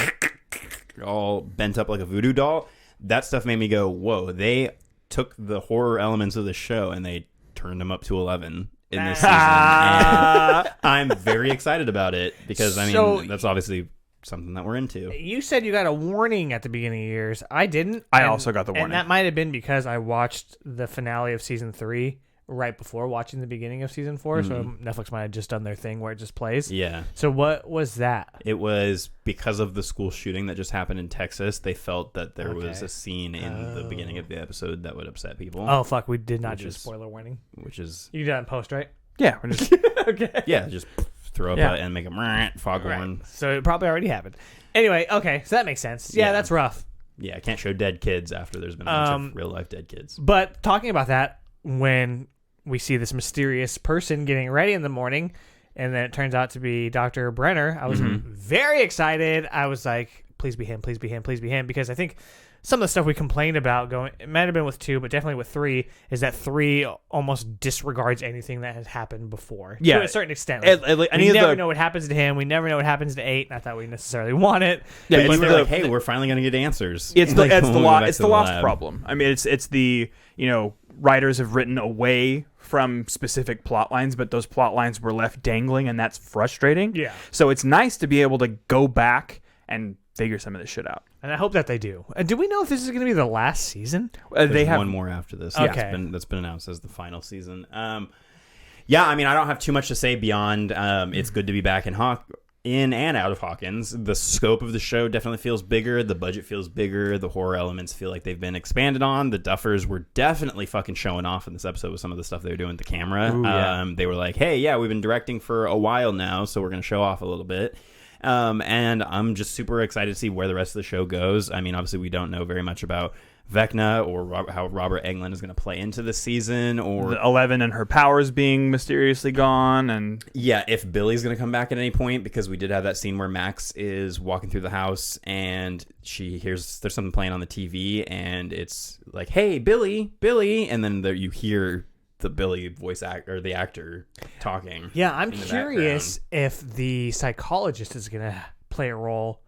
all bent up like a voodoo doll. That stuff made me go, whoa, they took the horror elements of the show and they turned them up to 11 in this season. And I'm very excited about it, because I mean, that's obviously something that we're into. You said you got a warning at the beginning of years. I didn't. I also got the warning. And that might have been because I watched the finale of season 3 right before watching the beginning of season 4, so Netflix might have just done their thing where it just plays. Yeah. So what was that? It was because of the school shooting that just happened in Texas. They felt that there was a scene in the beginning of the episode that would upset people. Oh fuck, we did not do a spoiler warning. Which is you did that in post, right? Yeah, we're just okay. Yeah, just throw up and make a foghorn. Right. So it probably already happened. Anyway, okay, so that makes sense. Yeah, that's rough. Yeah, I can't show dead kids after there's been a bunch of real life dead kids. But talking about that, when we see this mysterious person getting ready in the morning, and then it turns out to be Dr. Brenner, I was very excited. I was like, please be him, please be him, please be him. Because I think some of the stuff we complained about it might have been with 2, but definitely with 3, is that 3 almost disregards anything that has happened before. Yeah. To a certain extent. We never know what happens to him. We never know what happens to 8. Not that we necessarily want it. Yeah, but they're like, hey, we're finally going to get answers. It's the lost problem. I mean, it's the, writers have written away from specific plot lines, but those plot lines were left dangling, and that's frustrating. Yeah. So it's nice to be able to go back and figure some of this shit out. And I hope that they do. Do we know if this is going to be the last season? They have one more after this. Okay. Yeah, that's been announced as the final season. Yeah, I mean, I don't have too much to say beyond it's good to be back in and out of Hawkins. The scope of the show definitely feels bigger. The budget feels bigger. The horror elements feel like they've been expanded on. The Duffers were definitely fucking showing off in this episode with some of the stuff they were doing with the camera. Ooh, yeah. They were like, hey, yeah, we've been directing for a while now, so we're going to show off a little bit. And I'm just super excited to see where the rest of the show goes. I mean, obviously, we don't know very much about Vecna or how Robert Englund is going to play into this season, or The 11 and her powers being mysteriously gone, and yeah, if Billy's going to come back at any point, because we did have that scene where Max is walking through the house and she hears there's something playing on the TV, and it's like, "Hey, Billy," and then you hear the Billy voice actor, the actor talking. Yeah, I'm curious if the psychologist is going to play a role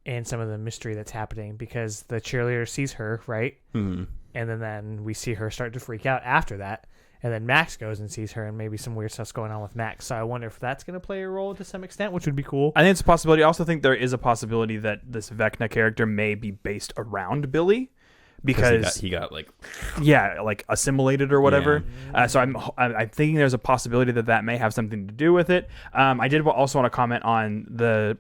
in some of the mystery that's happening, because the cheerleader sees her, right? Mm-hmm. And then we see her start to freak out after that. And then Max goes and sees her, and maybe some weird stuff's going on with Max. So I wonder if that's going to play a role to some extent, which would be cool. I think it's a possibility. I also think there is a possibility that this Vecna character may be based around Billy, because he got like assimilated or whatever. Yeah. So I'm thinking there's a possibility that may have something to do with it. I did also want to comment on the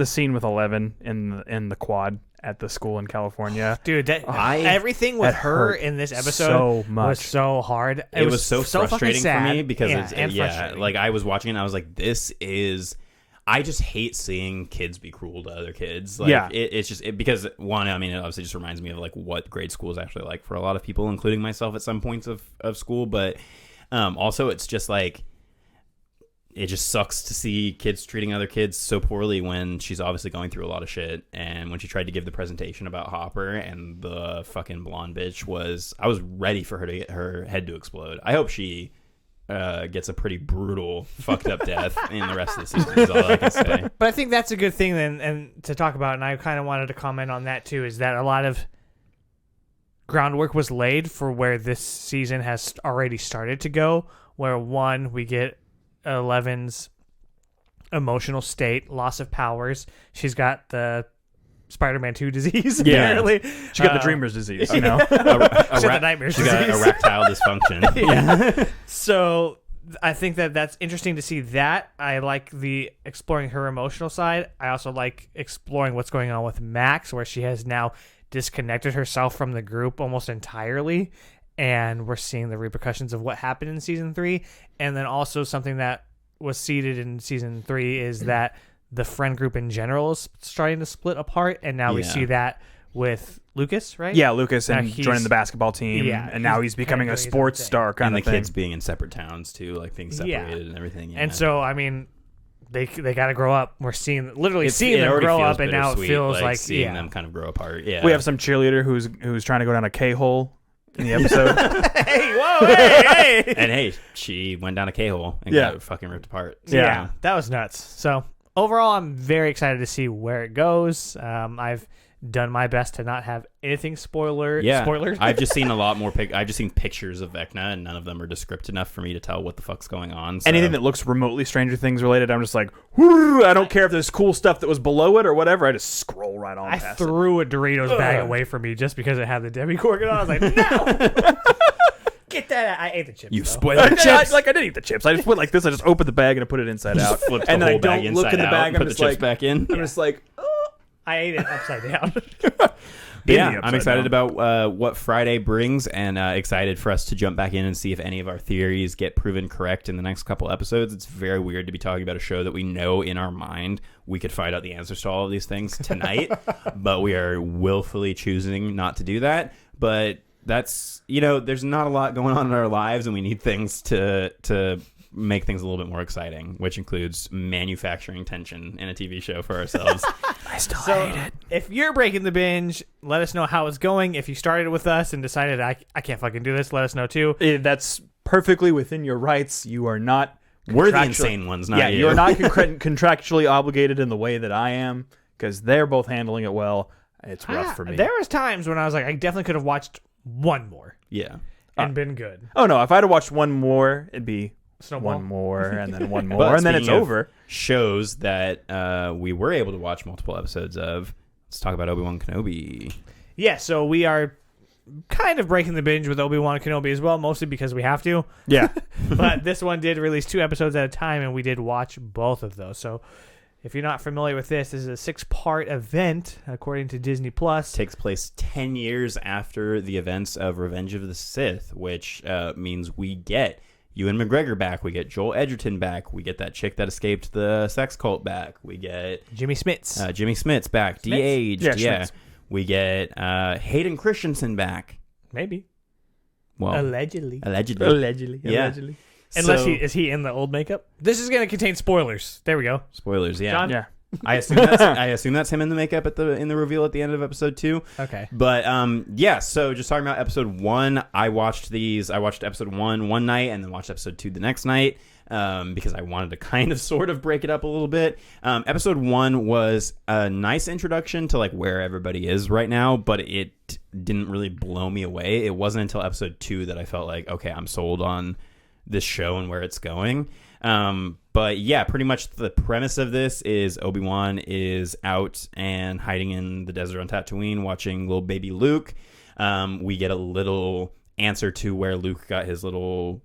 scene with 11 in the quad at the school in California. Dude, everything with her in this episode was so hard. It was so frustrating for me, because frustrating. like I was watching it and I was like, I just hate seeing kids be cruel to other kids. Like, it's just because one, I mean, it obviously just reminds me of like what grade school is actually like for a lot of people, including myself at some points of school. But also it's just like, it just sucks to see kids treating other kids so poorly when she's obviously going through a lot of shit. And when she tried to give the presentation about Hopper, and the fucking blonde bitch I was ready for her to get her head to explode. I hope she gets a pretty brutal, fucked up death in the rest of the season, is all I can say. But I think that's a good thing then, and to talk about, and I kind of wanted to comment on that too, is that a lot of groundwork was laid for where this season has already started to go, where one, we get 11's emotional state, loss of powers. She's got the Spider-Man 2 disease, apparently. She got the dreamer's disease, you know? She got the nightmare's disease. She got erectile dysfunction. Yeah. So I think that's interesting to see that. I like the exploring her emotional side. I also like exploring what's going on with Max, where she has now disconnected herself from the group almost entirely. And we're seeing the repercussions of what happened in season 3. And then also something that was seeded in season 3 is that the friend group in general is starting to split apart. And now we see that with Lucas, right? Yeah, Lucas, and joining the basketball team. Yeah, and now he's becoming a sports star kind of thing. And the kids being in separate towns too, like being separated and everything. Yeah. And so, I mean, they got to grow up. We're seeing them grow up, and now it feels like seeing them kind of grow apart. Yeah. We have some cheerleader who's trying to go down a K-hole in the episode. Hey, whoa, hey. And hey, she went down a K-hole and got fucking ripped apart. So, yeah, that was nuts. So overall, I'm very excited to see where it goes. I've done my best to not have anything spoilers. I've just seen a lot more. I've just seen pictures of Vecna, and none of them are descriptive enough for me to tell what the fuck's going on. So. Anything that looks remotely Stranger Things related, I'm just like, I don't care if there's cool stuff that was below it or whatever. I just scroll right on past it. I threw a Doritos bag away from me just because it had the Debbie Corgan on. I was like, no. Get that! I ate the chips. You spoiled the chips. I didn't eat the chips. I just went like this. I just opened the bag and I put it inside out. And then I don't look in the bag. Put the chips back in. I'm just like, I ate it upside down. Yeah, I'm excited about what Friday brings, and excited for us to jump back in and see if any of our theories get proven correct in the next couple episodes. It's very weird to be talking about a show that we know in our mind we could find out the answers to all of these things tonight, but we are willfully choosing not to do that. But that's, there's not a lot going on in our lives, and we need things to make things a little bit more exciting, which includes manufacturing tension in a TV show for ourselves. I still hate it. If you're breaking the binge, let us know how it's going. If you started with us and decided I can't fucking do this, let us know too. That's perfectly within your rights. You are not. We're the insane ones, not you. You're not contractually obligated in the way that I am, because they're both handling it well. It's rough for me. There was times when I was like, I definitely could have watched one more. Yeah. and been good. Oh no, if I had to watch one more, it'd be Snowball. one more and then one more, But and then it's speaking of over. Shows that we were able to watch multiple episodes of. Let's talk about Obi-Wan Kenobi. Yeah, so we are kind of breaking the binge with Obi-Wan Kenobi as well, mostly because we have to. Yeah. But this one did release 2 episodes at a time, and we did watch both of those. So if you're not familiar with this is a 6-part event, according to Disney+. Takes place 10 years after the events of Revenge of the Sith, which means we get Ewan McGregor back, we get Joel Edgerton back, we get that chick that escaped the sex cult back, we get Jimmy Smits. Jimmy Smits back, de-aged, Yeah, Smits. We get Hayden Christensen back. Maybe. Well, Allegedly. Yeah. Unless So- is he in the old makeup? This is going to contain spoilers. There we go. Spoilers, yeah. John? Yeah. I assume that's him in the makeup in the reveal at the end of episode 2. Okay. But yeah, so just talking about episode 1, I watched episode 1 one night and then watched episode 2 the next night because I wanted to kind of sort of break it up a little bit. Episode 1 was a nice introduction to like where everybody is right now, but it didn't really blow me away. It wasn't until episode 2 that I felt like, okay, I'm sold on this show and where it's going. But yeah, pretty much the premise of this is Obi-Wan is out and hiding in the desert on Tatooine watching little baby Luke. We get a little answer to where Luke got his little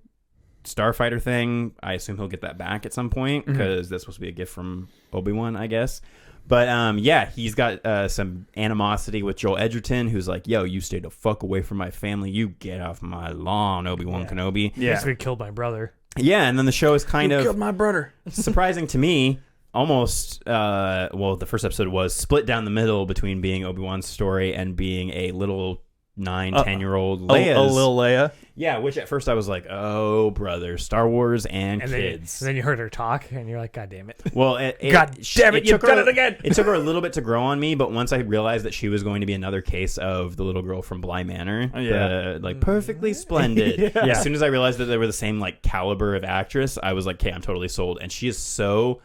starfighter thing. I assume he'll get that back at some point because that's supposed to be a gift from Obi-Wan, I guess. But yeah, he's got some animosity with Joel Edgerton, who's like, yo, you stay the fuck away from my family. You get off my lawn, Obi-Wan Kenobi. Yeah. Basically killed my brother. Yeah, and then the show is kind of killed my brother. surprising to me. Almost, the first episode was split down the middle between being Obi-Wan's story and being a little 9-10-year-old Leia's. A little Leia. Yeah, which at first I was like, oh, brother, Star Wars and kids. Then you heard her talk, and you're like, God damn it. Well, God damn it, you've took done her- it again. It took her a little bit to grow on me, but once I realized that she was going to be another case of the little girl from Bly Manor, perfectly splendid. As soon as I realized that they were the same like caliber of actress, I was like, okay, I'm totally sold. And she is so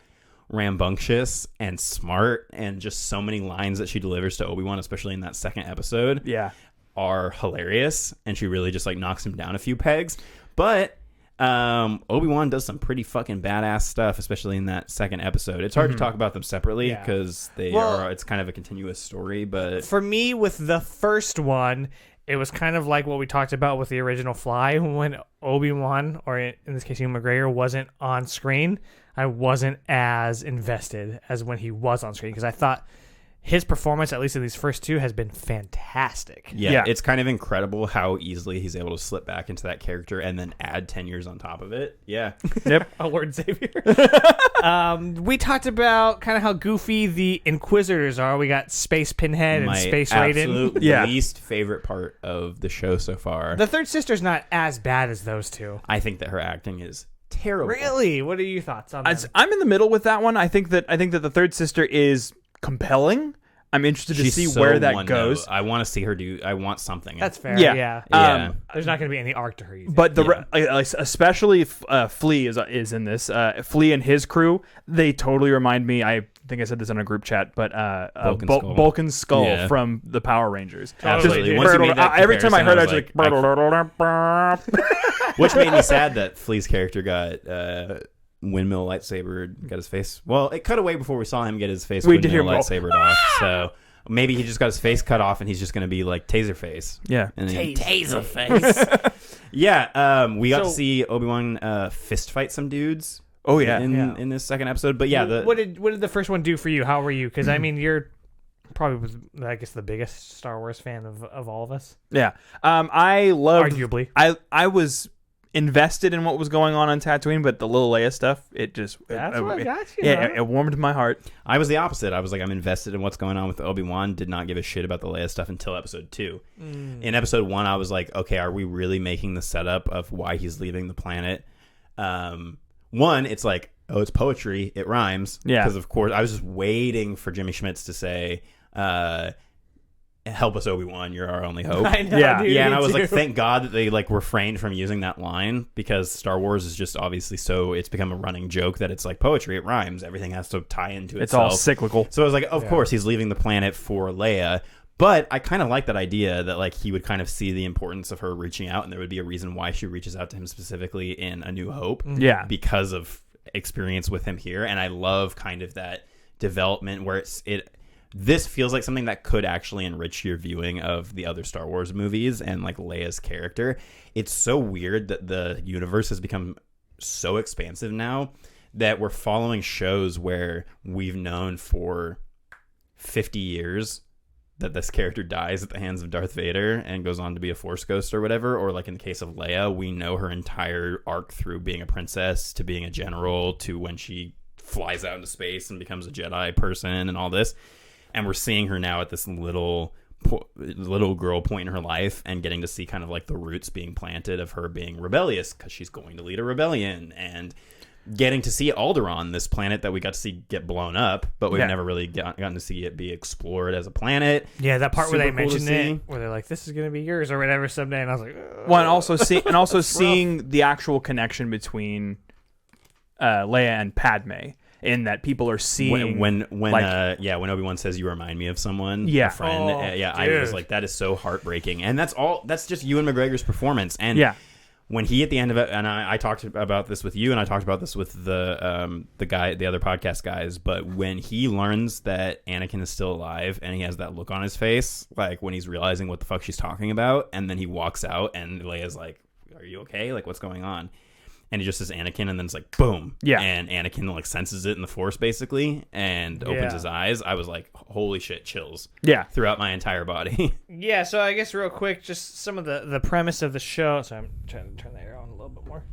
rambunctious and smart, and just so many lines that she delivers to Obi-Wan, especially in that second episode. Yeah. Are hilarious, and she really just like knocks him down a few pegs. But Obi-Wan does some pretty fucking badass stuff, especially in that second episode. It's hard to talk about them separately because it's kind of a continuous story. But for me, with the first one, it was kind of like what we talked about with the original Fly, when Obi-Wan, or in this case, Ewan McGregor, wasn't on screen. I wasn't as invested as when he was on screen because I thought his performance, at least in these first 2, has been fantastic. Yeah, it's kind of incredible how easily he's able to slip back into that character and then add 10 years on top of it. Yeah. Yep. Our Lord and Savior. We talked about kind of how goofy the Inquisitors are. We got Space Pinhead and Space Raiden. My least favorite part of the show so far. The third sister's not as bad as those 2. I think that her acting is terrible. Really? What are your thoughts on that? I'm in the middle with that one. I think that the third sister is compelling. I'm interested to She's see so where that one goes. note. I want to see her do. I want something. That's fair. Yeah. Yeah. There's not going to be any arc to her. But especially Flea is in this. Flea and his crew, they totally remind me. I think I said this in a group chat, but Bulkin's skull from the Power Rangers. Absolutely. Just, Once you made that every time I heard, I was like, which made me sad that Flea's character got windmill lightsaber, got his face. Well, it cut away before we saw him get his face windmill lightsabered off. So maybe he just got his face cut off and he's just going to be like Taserface. Yeah. And then Taserface. Yeah. We got to see Obi-Wan fist fight some dudes. Oh yeah. In this second episode. But yeah. What did the first one do for you? How were you? Because I mean, you're probably, I guess, the biggest Star Wars fan of all of us. Yeah. I loved. Arguably. I was invested in what was going on Tatooine, but the little Leia stuff, it just that's what got you. Yeah, it warmed my heart. I was the opposite. I was like, I'm invested in what's going on with Obi-Wan. Did not give a shit about the Leia stuff until episode 2. In episode 1, I was like, okay, are we really making the setup of why he's leaving the planet? One, it's like, oh, it's poetry. It rhymes. Yeah. Because of course, I was just waiting for Jimmy Schmitz to say, help us, Obi-Wan, you're our only hope. I know, yeah, dude, yeah, and I was too. like, thank God that they like refrained from using that line, because Star Wars is just obviously so, it's become a running joke that it's like poetry, it rhymes, everything has to tie into It's itself. all cyclical. So I was like, of course he's leaving the planet for Leia, But I kind of like that idea that like he would kind of see the importance of her reaching out, and there would be a reason why she reaches out to him specifically in A New Hope. Yeah. Because of experience with him here. And I love kind of that development where this feels like something that could actually enrich your viewing of the other Star Wars movies and like Leia's character. It's so weird that the universe has become so expansive now that we're following shows where we've known for 50 years that this character dies at the hands of Darth Vader and goes on to be a Force ghost or whatever. Or like in the case of Leia, we know her entire arc through being a princess to being a general to when she flies out into space and becomes a Jedi person and all this. And we're seeing her now at this little girl point in her life and getting to see kind of like the roots being planted of her being rebellious because she's going to lead a rebellion, and getting to see Alderaan, this planet that we got to see get blown up, but we've never really gotten to see it be explored as a planet. Yeah, that part where they Super cool to mentioned it, where they're like, "This is going to be yours" or whatever someday, and I was like, "Ugh." Well, and also seeing the actual connection between Leia and Padme, in that people are seeing when Obi-Wan says you remind me of someone, a friend, I was like, that is so heartbreaking, and that's just Ewan McGregor's performance, and when he at the end of it, and I talked about this with you, and I talked about this with the other podcast guys, but when he learns that Anakin is still alive and he has that look on his face, like when he's realizing what the fuck she's talking about, and then he walks out and Leia's like, "Are you okay? Like, what's going on?" And he just says Anakin, and then it's like, boom. Yeah. And Anakin like senses it in the Force, basically, and opens his eyes. I was like, holy shit, chills. Yeah. Throughout my entire body. Yeah, so I guess real quick, just some of the premise of the show. So I'm trying to turn the air on a little bit more.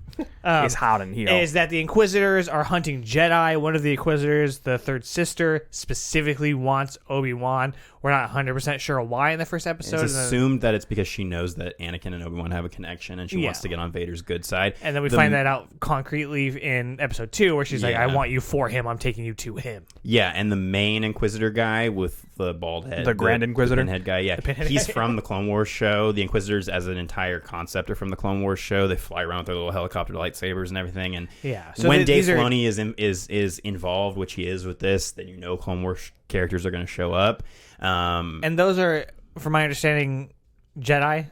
It's hot in here. Is that the Inquisitors are hunting Jedi. One of the Inquisitors, the third sister, specifically wants Obi-Wan. We're not 100% sure why in the first episode. It's assumed that it's because she knows that Anakin and Obi-Wan have a connection, and she wants to get on Vader's good side. And then we find that out concretely in episode 2, where she's like, "I want you for him. I'm taking you to him." Yeah, and the main Inquisitor guy with the bald head, the Grand Inquisitor, the pinhead guy, he's from the Clone Wars show. The Inquisitors, as an entire concept, are from the Clone Wars show. They fly around with their little helicopter lightsabers and everything. And so when Dave Filoni is involved, which he is with this, then you know Clone Wars characters are going to show up. And those are, from my understanding, Jedi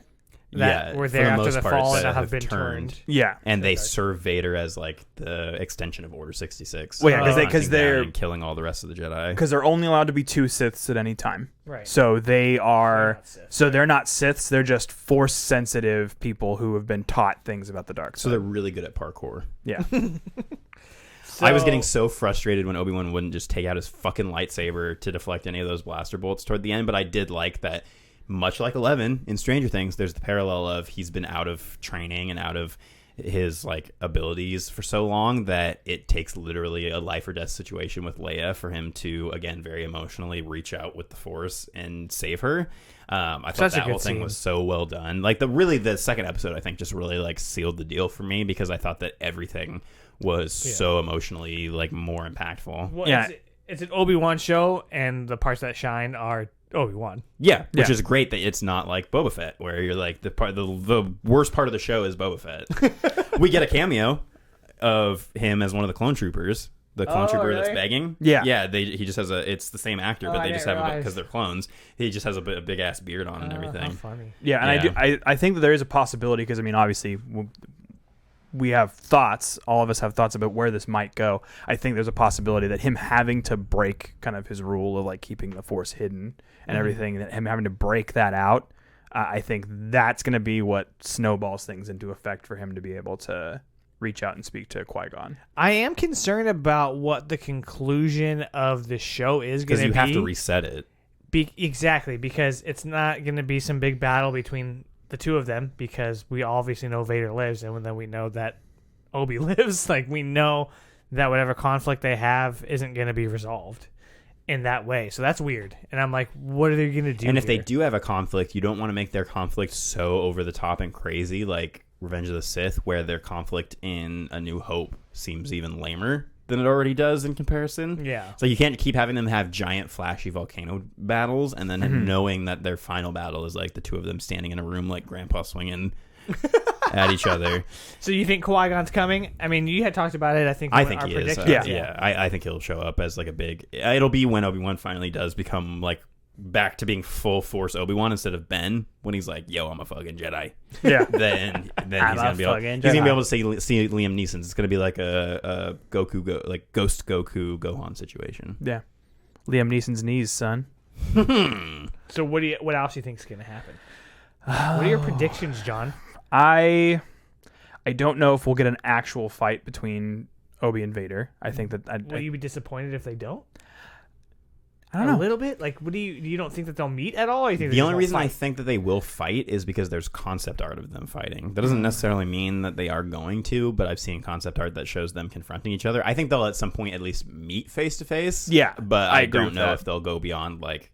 that were there after the fall and have been turned. Yeah, and they serve Vader as like the extension of Order 66. Well, yeah, because they're killing all the rest of the Jedi. Because they're only allowed to be 2 Siths at any time. Right. So they're not Siths. They're just Force sensitive people who have been taught things about the dark side. So they're really good at parkour. Yeah. I was getting so frustrated when Obi-Wan wouldn't just take out his fucking lightsaber to deflect any of those blaster bolts toward the end, but I did like that, much like 11 in Stranger Things, there's the parallel of he's been out of training and out of his like abilities for so long that it takes literally a life or death situation with Leia for him to, again, very emotionally reach out with the Force and save her. I thought that whole thing was so well done. Like the second episode, I think, just really like sealed the deal for me, because I thought that everything was so emotionally like more impactful. Well, it's an Obi-Wan show, and the parts that shine are Obi-Wan. Yeah, which is great that it's not like Boba Fett, where you're like the worst part of the show is Boba Fett. We get a cameo of him as one of the clone troopers. The clone trooper that's begging. Yeah. He just has it's the same actor, but they just have because they're clones. He just has a big ass beard on and everything. How funny. Yeah, and I think that there is a possibility, because I mean, obviously we have thoughts. All of us have thoughts about where this might go. I think there's a possibility that him having to break kind of his rule of like keeping the Force hidden and everything, that him having to break that out, I think that's going to be what snowballs things into effect for him to be able to reach out and speak to Qui-Gon. I am concerned about what the conclusion of the show is going to be. Because you have to reset it. Exactly, because it's not going to be some big battle between the two of them, because we obviously know Vader lives, and then we know that Obi lives. Like, we know that whatever conflict they have isn't going to be resolved in that way. So that's weird. And I'm like, what are they going to do? And if they do have a conflict, you don't want to make their conflict so over the top and crazy like Revenge of the Sith, where their conflict in A New Hope seems even lamer than it already does in comparison. Yeah. So you can't keep having them have giant flashy volcano battles and then knowing that their final battle is like the two of them standing in a room like grandpa swinging at each other. So you think Qui-Gon's coming? I mean, you had talked about it, I think he is. Yeah. I think he'll show up as like a big... It'll be when Obi-Wan finally does become like back to being full force Obi-Wan instead of Ben when he's like, "Yo, I'm a fucking Jedi." Yeah. then I'm he's gonna a be able, fucking he's gonna be Jedi. able to see Liam Neeson. It's gonna be like a Ghost Goku Gohan situation. Yeah. Liam Neeson's knees, son. So what else do you think is going to happen? What are your predictions, John? I don't know if we'll get an actual fight between Obi and Vader. I think that Will you be disappointed if they don't? I don't know. A little bit? Like, what do you don't think that they'll meet at all? Or you think The they only just reason won't I fight? think that they will fight is because there's concept art of them fighting. That doesn't necessarily mean that they are going to, but I've seen concept art that shows them confronting each other. I think they'll at some point at least meet face to face. Yeah, but I I agree don't with know that. if they'll go beyond like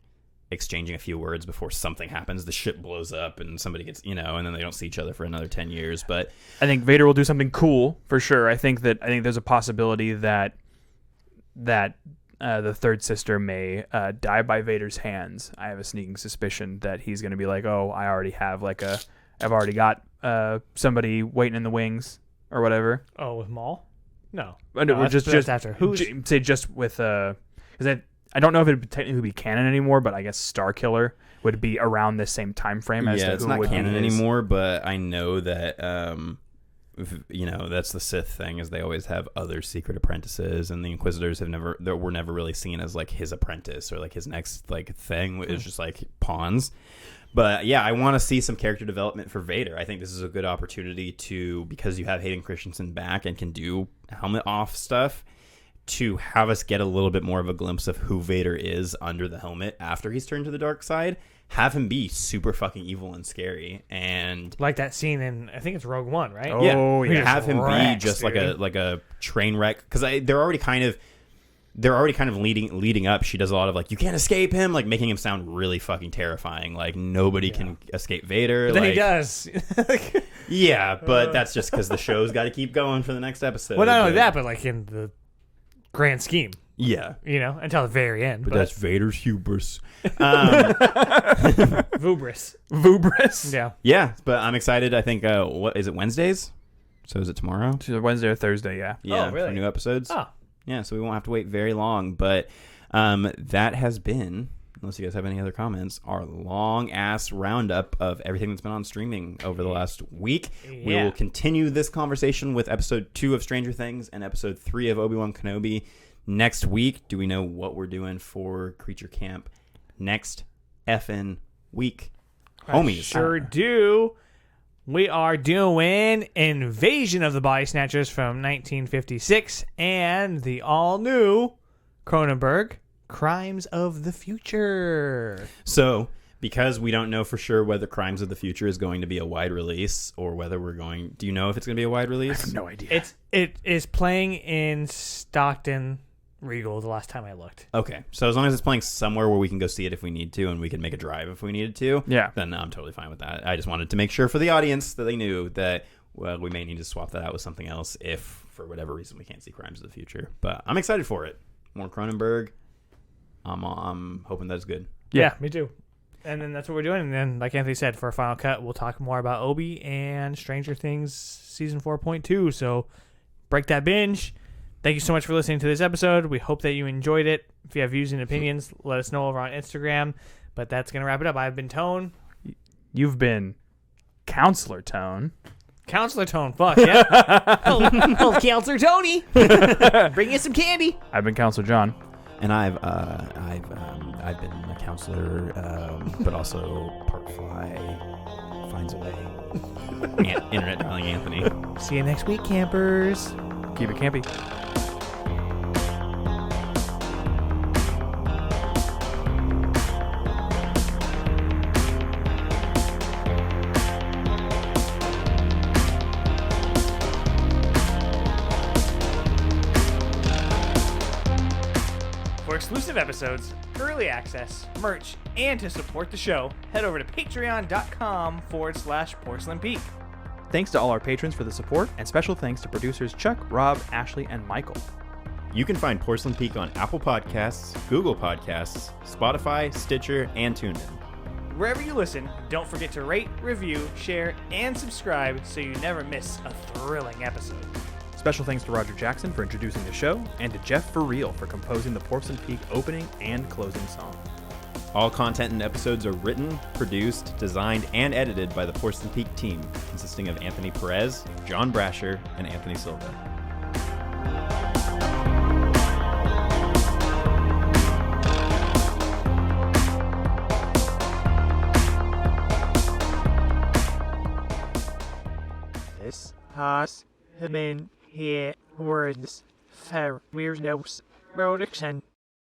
exchanging a few words before something happens. The ship blows up and somebody gets, and then they don't see each other for another 10 years. But I think Vader will do something cool for sure. I think there's a possibility that the third sister may die by Vader's hands. I have a sneaking suspicion that he's going to be like, "Oh, I've already got somebody waiting in the wings or whatever." Oh, with Maul? No. But No, we're that's just after. Who's say just with because I don't know if it would technically be canon anymore, but I guess Starkiller would be around this same time frame as yeah, to it's who not would canon be his. anymore. But I know that that's the Sith thing, is they always have other secret apprentices, and the Inquisitors were never really seen as like his apprentice or like his next like thing. It was just like pawns. But yeah, I want to see some character development for Vader. I think this is a good opportunity because you have Hayden Christensen back and can do helmet off stuff, to have us get a little bit more of a glimpse of who Vader is under the helmet after he's turned to the dark side. Have him be super fucking evil and scary, and like that scene in, I think it's Rogue One, right? Oh, yeah. have him wrecks, be just dude. like a train wreck, because they're already kind of leading up. She does a lot of like, you can't escape him, like making him sound really fucking terrifying. Like nobody can escape Vader. But then like, he does. Yeah, but that's just because the show's got to keep going for the next episode. Well, not only that, but like in the grand scheme, yeah, until the very end. but that's Vader's hubris. Vubris. Yeah. Yeah, but I'm excited. I think what is it, Wednesdays? So is it tomorrow? It's Wednesday or Thursday, yeah. Yeah, Oh, really? for new episodes. Oh. Yeah, so we won't have to wait very long. But that has been, unless you guys have any other comments, our long-ass roundup of everything that's been on streaming over the last week. Yeah. We will continue this conversation with episode 2 of Stranger Things and episode 3 of Obi-Wan Kenobi next week. Do we know what we're doing for Creature Camp next effing week? Homies. Sure do. We are doing Invasion of the Body Snatchers from 1956 and the all-new Cronenberg Crimes of the Future. So, because we don't know for sure whether Crimes of the Future is going to be a wide release or whether do you know if it's going to be a wide release? I have no idea. It is playing in Stockton Regal the last time I looked. Okay, so as long as it's playing somewhere where we can go see it if we need to, and we can make a drive if we needed to, Yeah. then I'm totally fine with that. I just wanted to make sure for the audience that they knew that, well, we may need to swap that out with something else if, for whatever reason, we can't see Crimes of the Future. But I'm excited for it. More Cronenberg. I'm hoping that's good. Yeah, me too. And then that's what we're doing. And then, like Anthony said, for a final cut, we'll talk more about Obi and Stranger Things Season 4.2. So break that binge. Thank you so much for listening to this episode. We hope that you enjoyed it. If you have views and opinions, let us know over on Instagram. But that's going to wrap it up. I've been Tone. You've been Counselor Tone. Counselor Tone. Fuck, yeah. oh, Counselor Tony. Bring you some candy. I've been Counselor John. And I've been a counselor, but also Park Fly finds a way. Internet darling Anthony. See you next week, campers. Keep it campy. For exclusive episodes, early access, merch, and to support the show, head over to patreon.com/Porcelain Peak. Thanks to all our patrons for the support, and special thanks to producers Chuck, Rob, Ashley, and Michael. You can find Porcelain Peak on Apple Podcasts, Google Podcasts, Spotify, Stitcher, and TuneIn. Wherever you listen, don't forget to rate, review, share, and subscribe so you never miss a thrilling episode. Special thanks to Roger Jackson for introducing the show, and to Jeff For Real for composing the Porcelain Peak opening and closing song. All content and episodes are written, produced, designed, and edited by the Porcelain Peak team, consisting of Anthony Perez, John Brasher, and Anthony Silva. This has been here words for Weirdos Production.